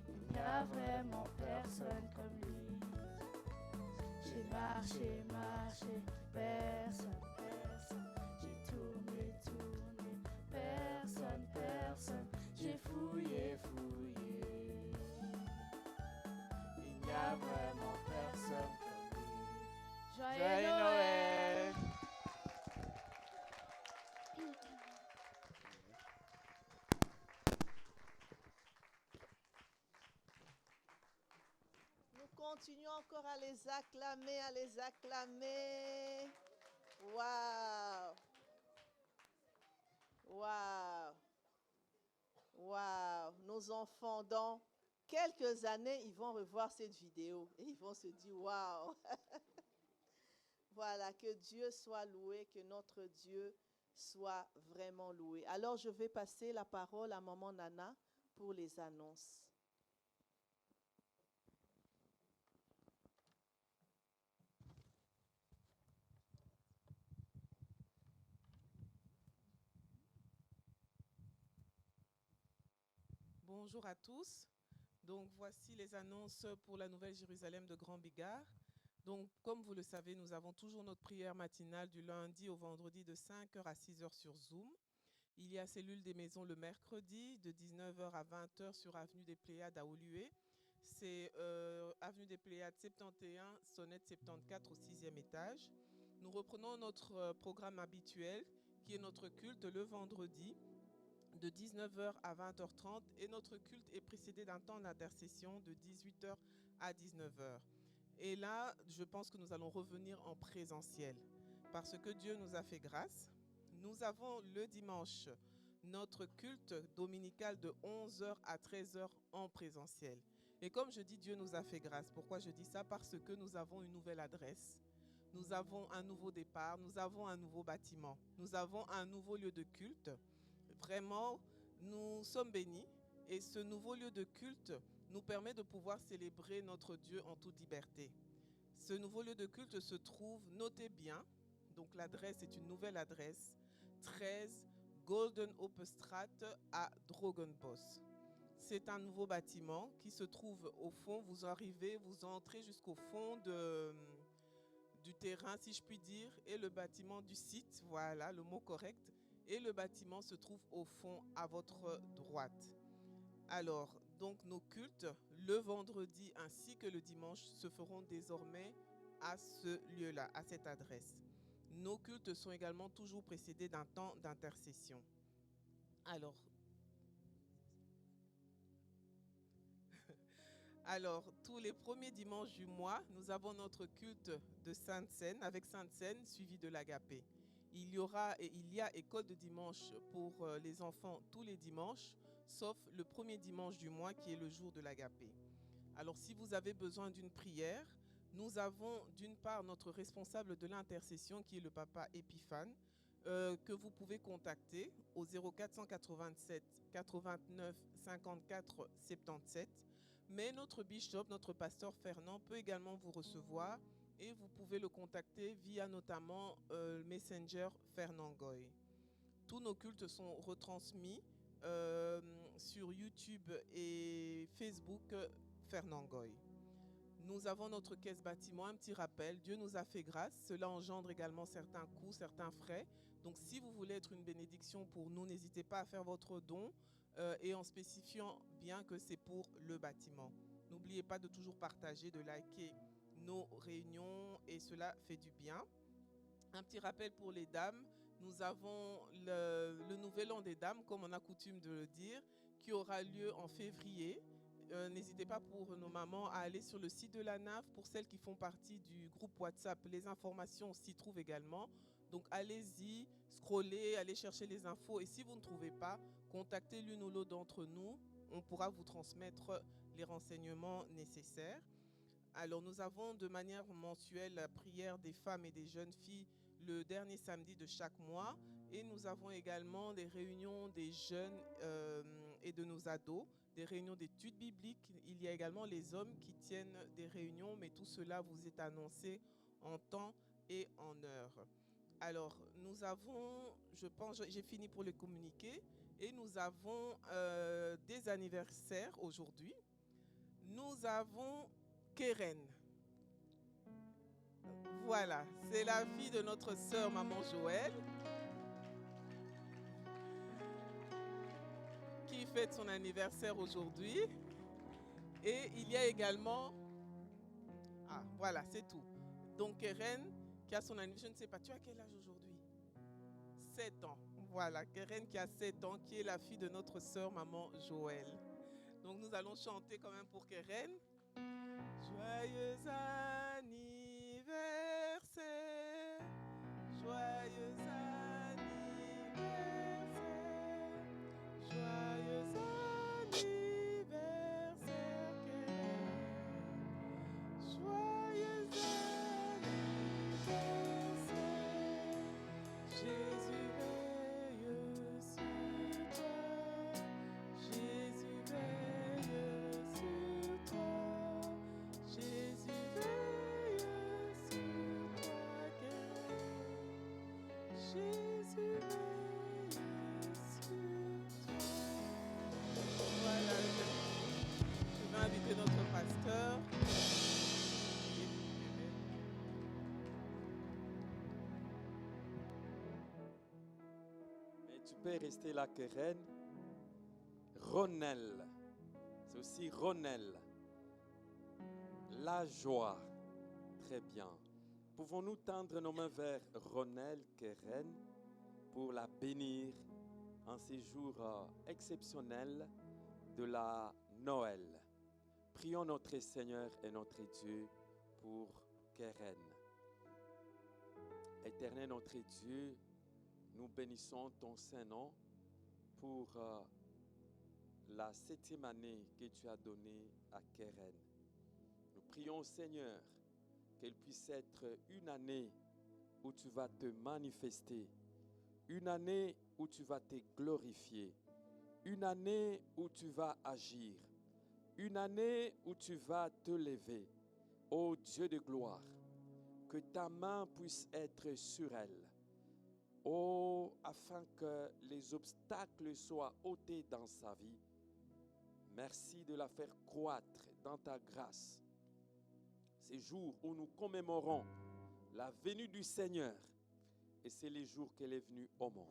S4: Il n'y a vraiment personne comme lui. J'ai marché, personne, personne. J'ai tourné, personne, personne. J'ai fouillé.
S7: il n'y a vraiment personne comme lui.
S4: Joyeux Noël!
S1: Nous continuons encore à les acclamer. Waouh! Waouh! Waouh! Nos enfants, dans quelques années, ils vont revoir cette vidéo et ils vont se dire waouh! Voilà, que Dieu soit loué, que notre Dieu soit vraiment loué. Alors, je vais passer la parole à Maman Nana pour les annonces.
S8: Bonjour à tous. Donc voici les annonces pour la Nouvelle Jérusalem de Grand Bigard. Donc comme vous le savez, nous avons toujours notre prière matinale du lundi au vendredi de 5h à 6h sur Zoom. Il y a cellule des maisons le mercredi de 19h à 20h sur avenue des Pléiades à Olué. C'est avenue des Pléiades 71, sonnette 74 au 6e étage. Nous reprenons notre programme habituel qui est notre culte le vendredi de 19h à 20h30 et notre culte est précédé d'un temps d'intercession de 18h à 19h. Et là, je pense que nous allons revenir en présentiel parce que Dieu nous a fait grâce. Nous avons le dimanche notre culte dominical de 11h à 13h en présentiel. Et comme je dis, Dieu nous a fait grâce. Pourquoi je dis ça? Parce que nous avons une nouvelle adresse. Nous avons un nouveau départ. Nous avons un nouveau bâtiment. Nous avons un nouveau lieu de culte. Vraiment, nous sommes bénis. Et ce nouveau lieu de culte nous permet de pouvoir célébrer notre Dieu en toute liberté. Ce nouveau lieu de culte se trouve, notez bien, donc l'adresse est une nouvelle adresse, 13 Golden Hope Strat à Drogenbos. C'est un nouveau bâtiment qui se trouve au fond. Vous arrivez, vous entrez jusqu'au fond du terrain, si je puis dire, et le bâtiment du site, voilà le mot correct, et le bâtiment se trouve au fond à votre droite. Alors, donc nos cultes, le vendredi ainsi que le dimanche, se feront désormais à ce lieu-là, à cette adresse. Nos cultes sont également toujours précédés d'un temps d'intercession. Alors, tous les premiers dimanches du mois, nous avons notre culte de Sainte-Seine, avec Sainte-Seine, suivi de l'Agapé. Il y a école de dimanche pour les enfants tous les dimanches, sauf le premier dimanche du mois qui est le jour de l'Agapé. Alors, si vous avez besoin d'une prière, nous avons d'une part notre responsable de l'intercession qui est le papa Épiphane, que vous pouvez contacter au 0487 89 54 77. Mais notre bishop, notre pasteur Fernand peut également vous recevoir et vous pouvez le contacter via notamment Messenger Fernand Goy. Tous nos cultes sont retransmis sur YouTube et Facebook Fernand Goy. Nous avons notre caisse bâtiment, un petit rappel, Dieu nous a fait grâce, cela engendre également certains coûts, certains frais. Donc si vous voulez être une bénédiction pour nous, n'hésitez pas à faire votre don et en spécifiant bien que c'est pour le bâtiment. N'oubliez pas de toujours partager, de liker nos réunions et cela fait du bien. Un petit rappel pour les dames, nous avons le Nouvel An des Dames, comme on a coutume de le dire, qui aura lieu en février. N'hésitez pas pour nos mamans à aller sur le site de la NAF. Pour celles qui font partie du groupe WhatsApp, les informations s'y trouvent également. Donc allez-y, scrollez, allez chercher les infos. Et si vous ne trouvez pas, contactez l'une ou l'autre d'entre nous. On pourra vous transmettre les renseignements nécessaires. Alors nous avons de manière mensuelle la prière des femmes et des jeunes filles le dernier samedi de chaque mois. Et nous avons également des réunions des jeunes et de nos ados, des réunions d'études bibliques. Il y a également les hommes qui tiennent des réunions, mais tout cela vous est annoncé en temps et en heure. Alors, nous avons, je pense, j'ai fini pour les communiquer, et nous avons des anniversaires aujourd'hui. Nous avons Keren. Voilà, c'est la fille de notre sœur maman Joël, qui fête son anniversaire aujourd'hui. Et il y a également... Ah, voilà, c'est tout. Donc, Keren, qui a son anniversaire, je ne sais pas, tu as quel âge aujourd'hui? 7 ans. Voilà, Keren qui a 7 ans, qui est la fille de notre sœur maman Joël. Donc, nous allons chanter quand même pour Keren. Joyeux anniversaire, joyeux anniversaire, joyeux anniversaire, joyeux anniversaire, Jésus veille sur toi, Jésus veille sur toi, Jésus veille sur toi, Jésus veille.
S3: peux rester là, Keren. Ronel. C'est aussi Ronel. La joie. Très bien. Pouvons-nous tendre nos mains vers Ronel Keren pour la bénir en ces jours exceptionnels de la Noël. Prions notre Seigneur et notre Dieu pour Keren. Éternel notre Dieu, nous bénissons ton Saint-Nom pour la 7e année que tu as donnée à Keren. Nous prions Seigneur qu'elle puisse être une année où tu vas te manifester, une année où tu vas te glorifier, une année où tu vas agir, une année où tu vas te lever. Ô Dieu de gloire, que ta main puisse être sur elle. Oh, afin que les obstacles soient ôtés dans sa vie. Merci de la faire croître dans ta grâce. Ces jours où nous commémorons la venue du Seigneur, et c'est les jours qu'elle est venue au monde,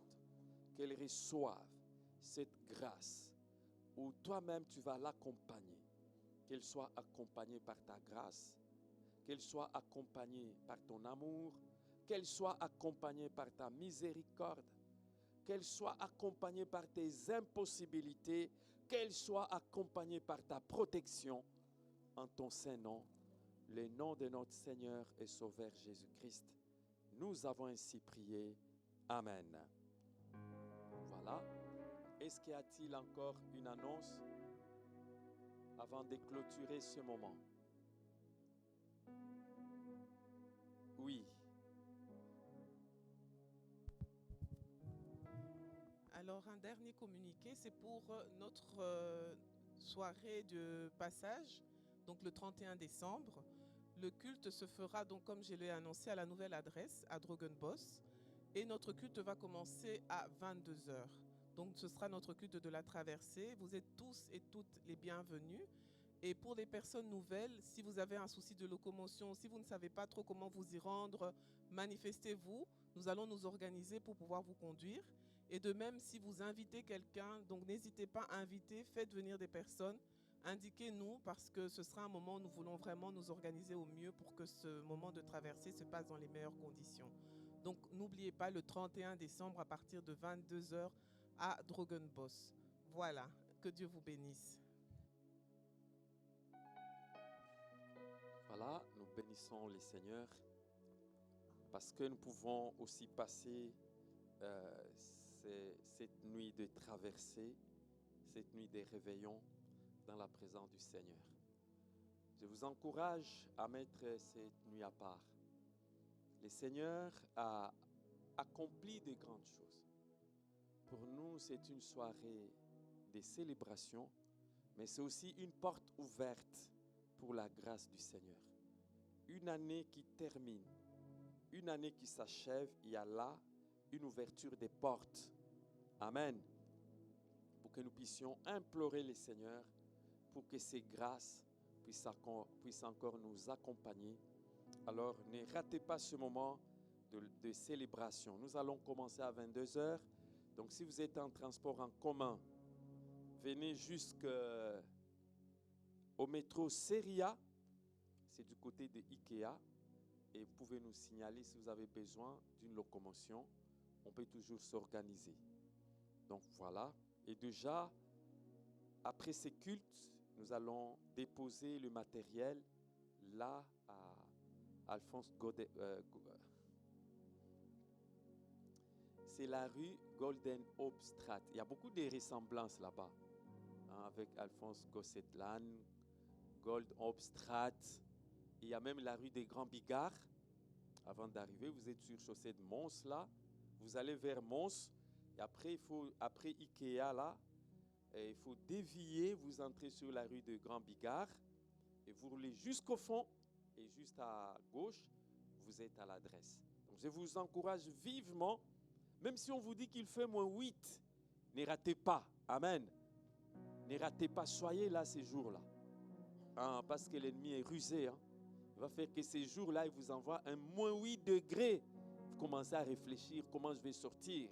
S3: qu'elle reçoive cette grâce où toi-même tu vas l'accompagner, qu'elle soit accompagnée par ta grâce, qu'elle soit accompagnée par ton amour, qu'elle soit accompagnée par ta miséricorde, qu'elle soit accompagnée par tes impossibilités, qu'elle soit accompagnée par ta protection, en ton saint nom, le nom de notre Seigneur et Sauveur Jésus-Christ. Nous avons ainsi prié. Amen. Voilà. Est-ce qu'il y a-t-il encore une annonce avant de clôturer ce moment? Oui.
S8: Alors, un dernier communiqué, c'est pour notre soirée de passage, donc le 31 décembre. Le culte se fera, donc, comme je l'ai annoncé, à la nouvelle adresse, à Drogenbos. Et notre culte va commencer à 22h. Donc, ce sera notre culte de la traversée. Vous êtes tous et toutes les bienvenus. Et pour les personnes nouvelles, si vous avez un souci de locomotion, si vous ne savez pas trop comment vous y rendre, manifestez-vous. Nous allons nous organiser pour pouvoir vous conduire. Et de même, si vous invitez quelqu'un, donc n'hésitez pas à inviter, faites venir des personnes. Indiquez-nous parce que ce sera un moment où nous voulons vraiment nous organiser au mieux pour que ce moment de traversée se passe dans les meilleures conditions. Donc n'oubliez pas le 31 décembre à partir de 22h à Drogenbos. Voilà, que Dieu vous bénisse.
S3: Voilà, nous bénissons les Seigneurs parce que nous pouvons aussi passer cette nuit de traversée, cette nuit des réveillons dans la présence du Seigneur. Je vous encourage à mettre cette nuit à part. Le Seigneur a accompli de grandes choses. Pour nous, c'est une soirée de célébration, mais c'est aussi une porte ouverte pour la grâce du Seigneur. Une année qui termine, une année qui s'achève, il y a là une ouverture des portes. Amen. Pour que nous puissions implorer le Seigneur pour que ses grâces puissent encore nous accompagner. Alors, ne ratez pas ce moment de célébration. Nous allons commencer à 22h. Donc, si vous êtes en transport en commun, venez jusqu'au métro Seria. C'est du côté de Ikea. Et vous pouvez nous signaler si vous avez besoin d'une locomotion. On peut toujours s'organiser. Donc, voilà. Et déjà, après ces cultes, nous allons déposer le matériel là à Alphonse Godet. C'est la rue Golden Hope Strat. Il y a beaucoup de ressemblances là-bas avec Alphonse Gossetlan, Gold Hope Strat. Il y a même la rue des Grands Bigards. Avant d'arriver, vous êtes sur chaussée de Mons là. Vous allez vers Mons. Et après, après Ikea là, il faut dévier, vous entrez sur la rue de Grand Bigard et vous roulez jusqu'au fond et juste à gauche, vous êtes à l'adresse. Donc je vous encourage vivement, même si on vous dit qu'il fait -8, ne ratez pas. Amen. Ne ratez pas, soyez là ces jours-là. Hein, parce que l'ennemi est rusé. Hein. Il va faire que ces jours-là, il vous envoie un -8 degrés. Vous commencez à réfléchir comment je vais sortir.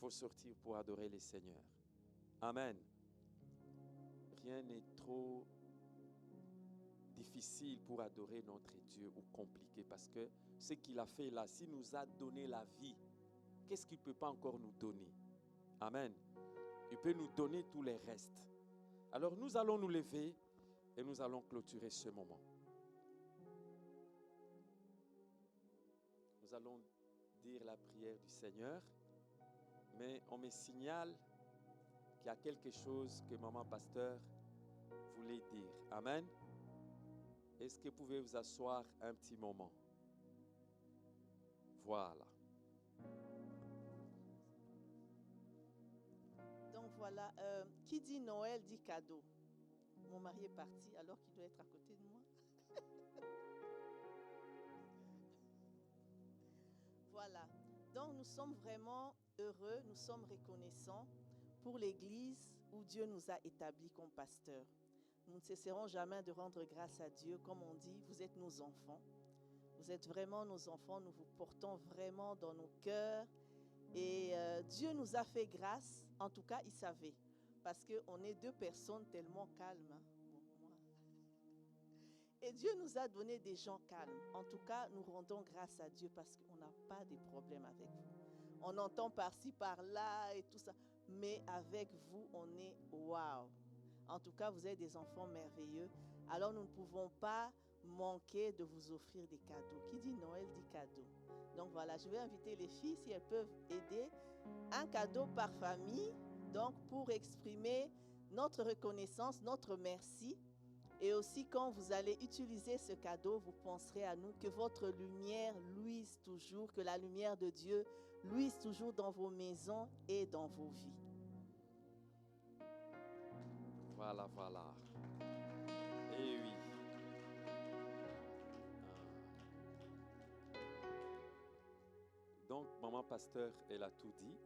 S3: Il faut sortir pour adorer le Seigneur. Amen. Rien n'est trop difficile pour adorer notre Dieu ou compliqué, parce que ce qu'il a fait là, s'il nous a donné la vie, qu'est-ce qu'il ne peut pas encore nous donner? Amen. Il peut nous donner tous les restes. Alors nous allons nous lever et nous allons clôturer ce moment. Nous allons dire la prière du Seigneur, mais on me signale qu'il y a quelque chose que maman pasteur voulait dire. Amen. Est-ce que vous pouvez vous asseoir un petit moment? Voilà.
S1: Donc voilà, qui dit Noël dit cadeau. Mon mari est parti alors qu'il doit être à côté de moi. Voilà. Donc nous sommes vraiment heureux, nous sommes reconnaissants pour l'Église où Dieu nous a établis comme pasteurs. Nous ne cesserons jamais de rendre grâce à Dieu. Comme on dit, vous êtes nos enfants. Vous êtes vraiment nos enfants. Nous vous portons vraiment dans nos cœurs. Et Dieu nous a fait grâce. En tout cas, il savait. Parce qu'on est deux personnes tellement calmes. Hein. Bon, moi. Et Dieu nous a donné des gens calmes. En tout cas, nous rendons grâce à Dieu parce qu'on n'a pas de problème avec vous. On entend par-ci, par-là et tout ça. Mais avec vous, on est waouh. En tout cas, vous êtes des enfants merveilleux. Alors, nous ne pouvons pas manquer de vous offrir des cadeaux. Qui dit Noël dit cadeau. Donc, voilà, je vais inviter les filles si elles peuvent aider. Un cadeau par famille, donc pour exprimer notre reconnaissance, notre merci. Et aussi, quand vous allez utiliser ce cadeau, vous penserez à nous, que votre lumière luise toujours, que la lumière de Dieu luise toujours dans vos maisons et dans vos vies.
S3: Voilà, voilà. Eh oui. Donc, maman pasteur, elle a tout dit.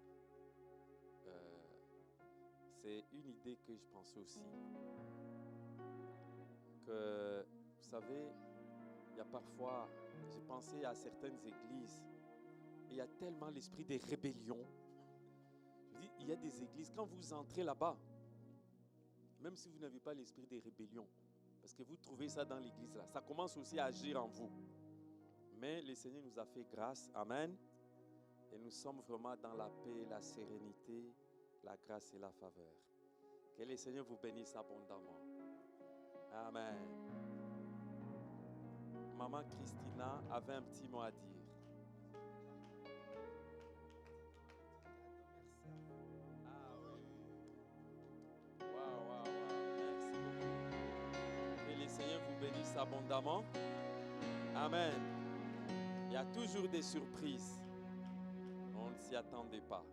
S3: C'est une idée que je pensais aussi. Que, vous savez, il y a parfois, j'ai pensé à certaines églises, et il y a tellement l'esprit des rébellions. Je dis, il y a des églises, quand vous entrez là-bas, même si vous n'avez pas l'esprit des rébellions, parce que vous trouvez ça dans l'église là, ça commence aussi à agir en vous. Mais le Seigneur nous a fait grâce, amen. Et nous sommes vraiment dans la paix, la sérénité, la grâce et la faveur. Que le Seigneur vous bénisse abondamment. Amen. Maman Christina avait un petit mot à dire. Ah oui. Waouh. Merci beaucoup. Que le Seigneur vous bénisse abondamment. Amen. Il y a toujours des surprises. On ne s'y attendait pas.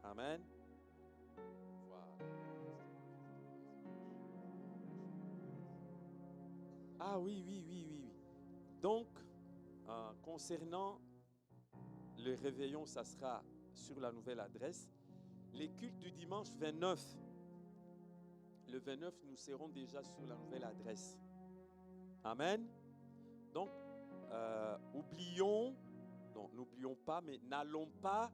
S3: Amen. Voilà. Ah oui. Donc, concernant le réveillon, ça sera sur la nouvelle adresse. Les cultes du dimanche 29. Le 29, nous serons déjà sur la nouvelle adresse. Amen. Donc, n'oublions pas, mais n'allons pas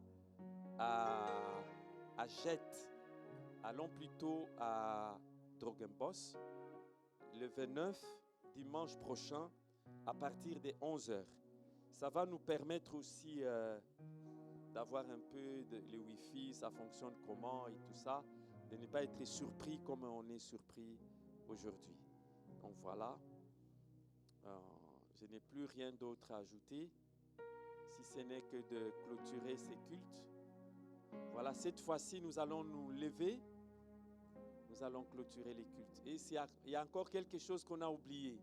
S3: à Jette. Allons plutôt à Drogenbos. Le 29, dimanche prochain, à partir des 11h. Ça va nous permettre aussi d'avoir un peu le Wi-Fi, ça fonctionne comment et tout ça, de ne pas être surpris comme on est surpris aujourd'hui. Donc voilà. Je n'ai plus rien d'autre à ajouter, si ce n'est que de clôturer ces cultes. Voilà, cette fois-ci, nous allons nous lever. Nous allons clôturer les cultes. Et il y a encore quelque chose qu'on a oublié.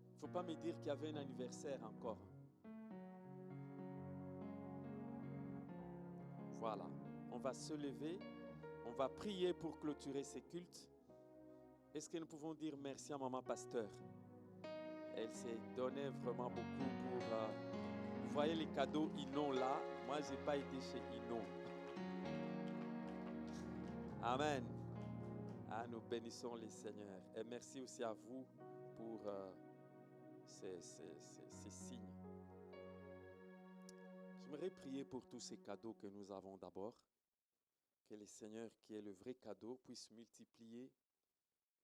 S3: Il ne faut pas me dire qu'il y avait un anniversaire encore. Voilà, on va se lever. On va prier pour clôturer ces cultes. Est-ce que nous pouvons dire merci à maman pasteur? Elle s'est donnée vraiment beaucoup pour... vous voyez les cadeaux Inon là. Moi, je n'ai pas été chez Inon. Amen. Ah, nous bénissons les Seigneurs. Et merci aussi à vous pour ces signes. Je J'aimerais prier pour tous ces cadeaux que nous avons d'abord. Que le Seigneur, qui est le vrai cadeau, puisse multiplier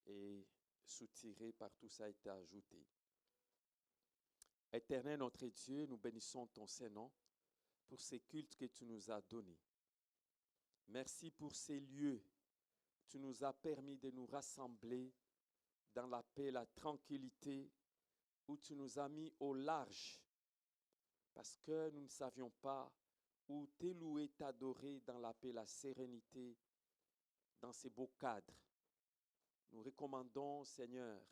S3: et soutirer par tout ça a été ajouté. Éternel notre Dieu, nous bénissons ton Saint-Nom pour ces cultes que tu nous as donnés. Merci pour ces lieux. Tu nous as permis de nous rassembler dans la paix, la tranquillité, où tu nous as mis au large, parce que nous ne savions pas où t'élouer, t'adorer dans la paix, la sérénité, dans ces beaux cadres. Nous recommandons, Seigneur,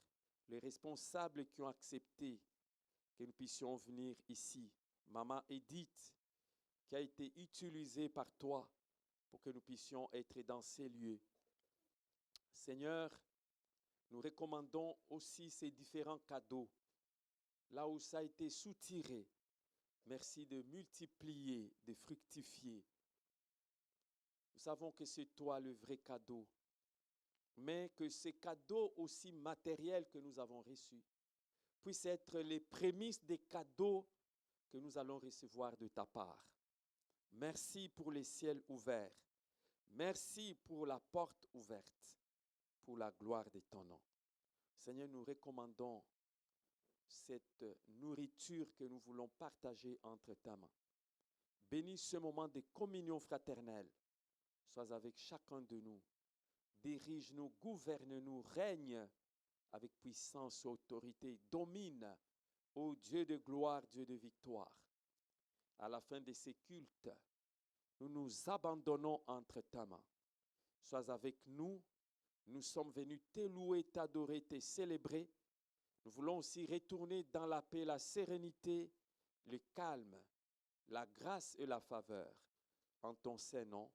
S3: les responsables qui ont accepté que nous puissions venir ici. Maman Edith, qui a été utilisée par toi pour que nous puissions être dans ces lieux. Seigneur, nous recommandons aussi ces différents cadeaux, là où ça a été soutiré. Merci de multiplier, de fructifier. Nous savons que c'est toi le vrai cadeau, mais que ces cadeaux aussi matériels que nous avons reçus puissent être les prémices des cadeaux que nous allons recevoir de ta part. Merci pour les ciels ouverts. Merci pour la porte ouverte, pour la gloire de ton nom. Seigneur, nous recommandons cette nourriture que nous voulons partager entre ta main. Bénis ce moment de communion fraternelle. Sois avec chacun de nous. Dirige-nous, gouverne-nous, règne avec puissance et autorité. Domine, ô Dieu de gloire, Dieu de victoire. À la fin de ces cultes, nous nous abandonnons entre ta main. Sois avec nous. Nous sommes venus te louer, t'adorer, te célébrer. Nous voulons aussi retourner dans la paix, la sérénité, le calme, la grâce et la faveur. En ton Saint-Nom,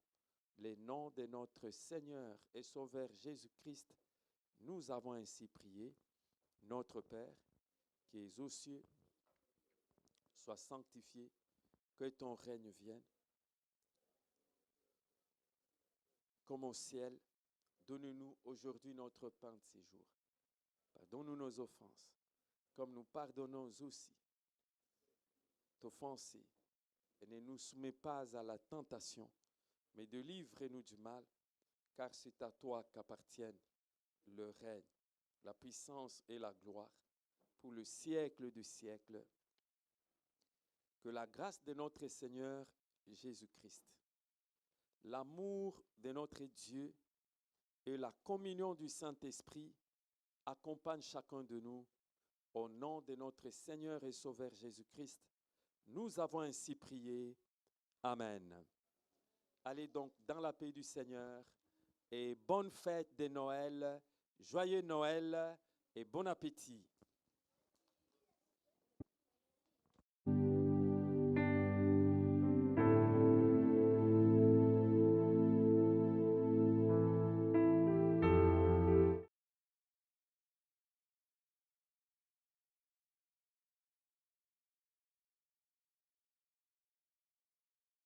S3: le nom de notre Seigneur et Sauveur Jésus-Christ, nous avons ainsi prié. Notre Père, qui es aux cieux, sois sanctifié, que ton règne vienne. Comme au ciel, donne-nous aujourd'hui notre pain de ce jour. Pardonne-nous nos offenses, comme nous pardonnons aussi t'offenser. Et ne nous soumets pas à la tentation, mais délivre-nous du mal, car c'est à toi qu'appartiennent le règne, la puissance et la gloire, pour le siècle des siècles. Que la grâce de notre Seigneur Jésus-Christ, l'amour de notre Dieu et la communion du Saint-Esprit accompagnent chacun de nous. Au nom de notre Seigneur et Sauveur Jésus-Christ, nous avons ainsi prié. Amen. Allez donc dans la paix du Seigneur et bonne fête de Noël, joyeux Noël et bon appétit.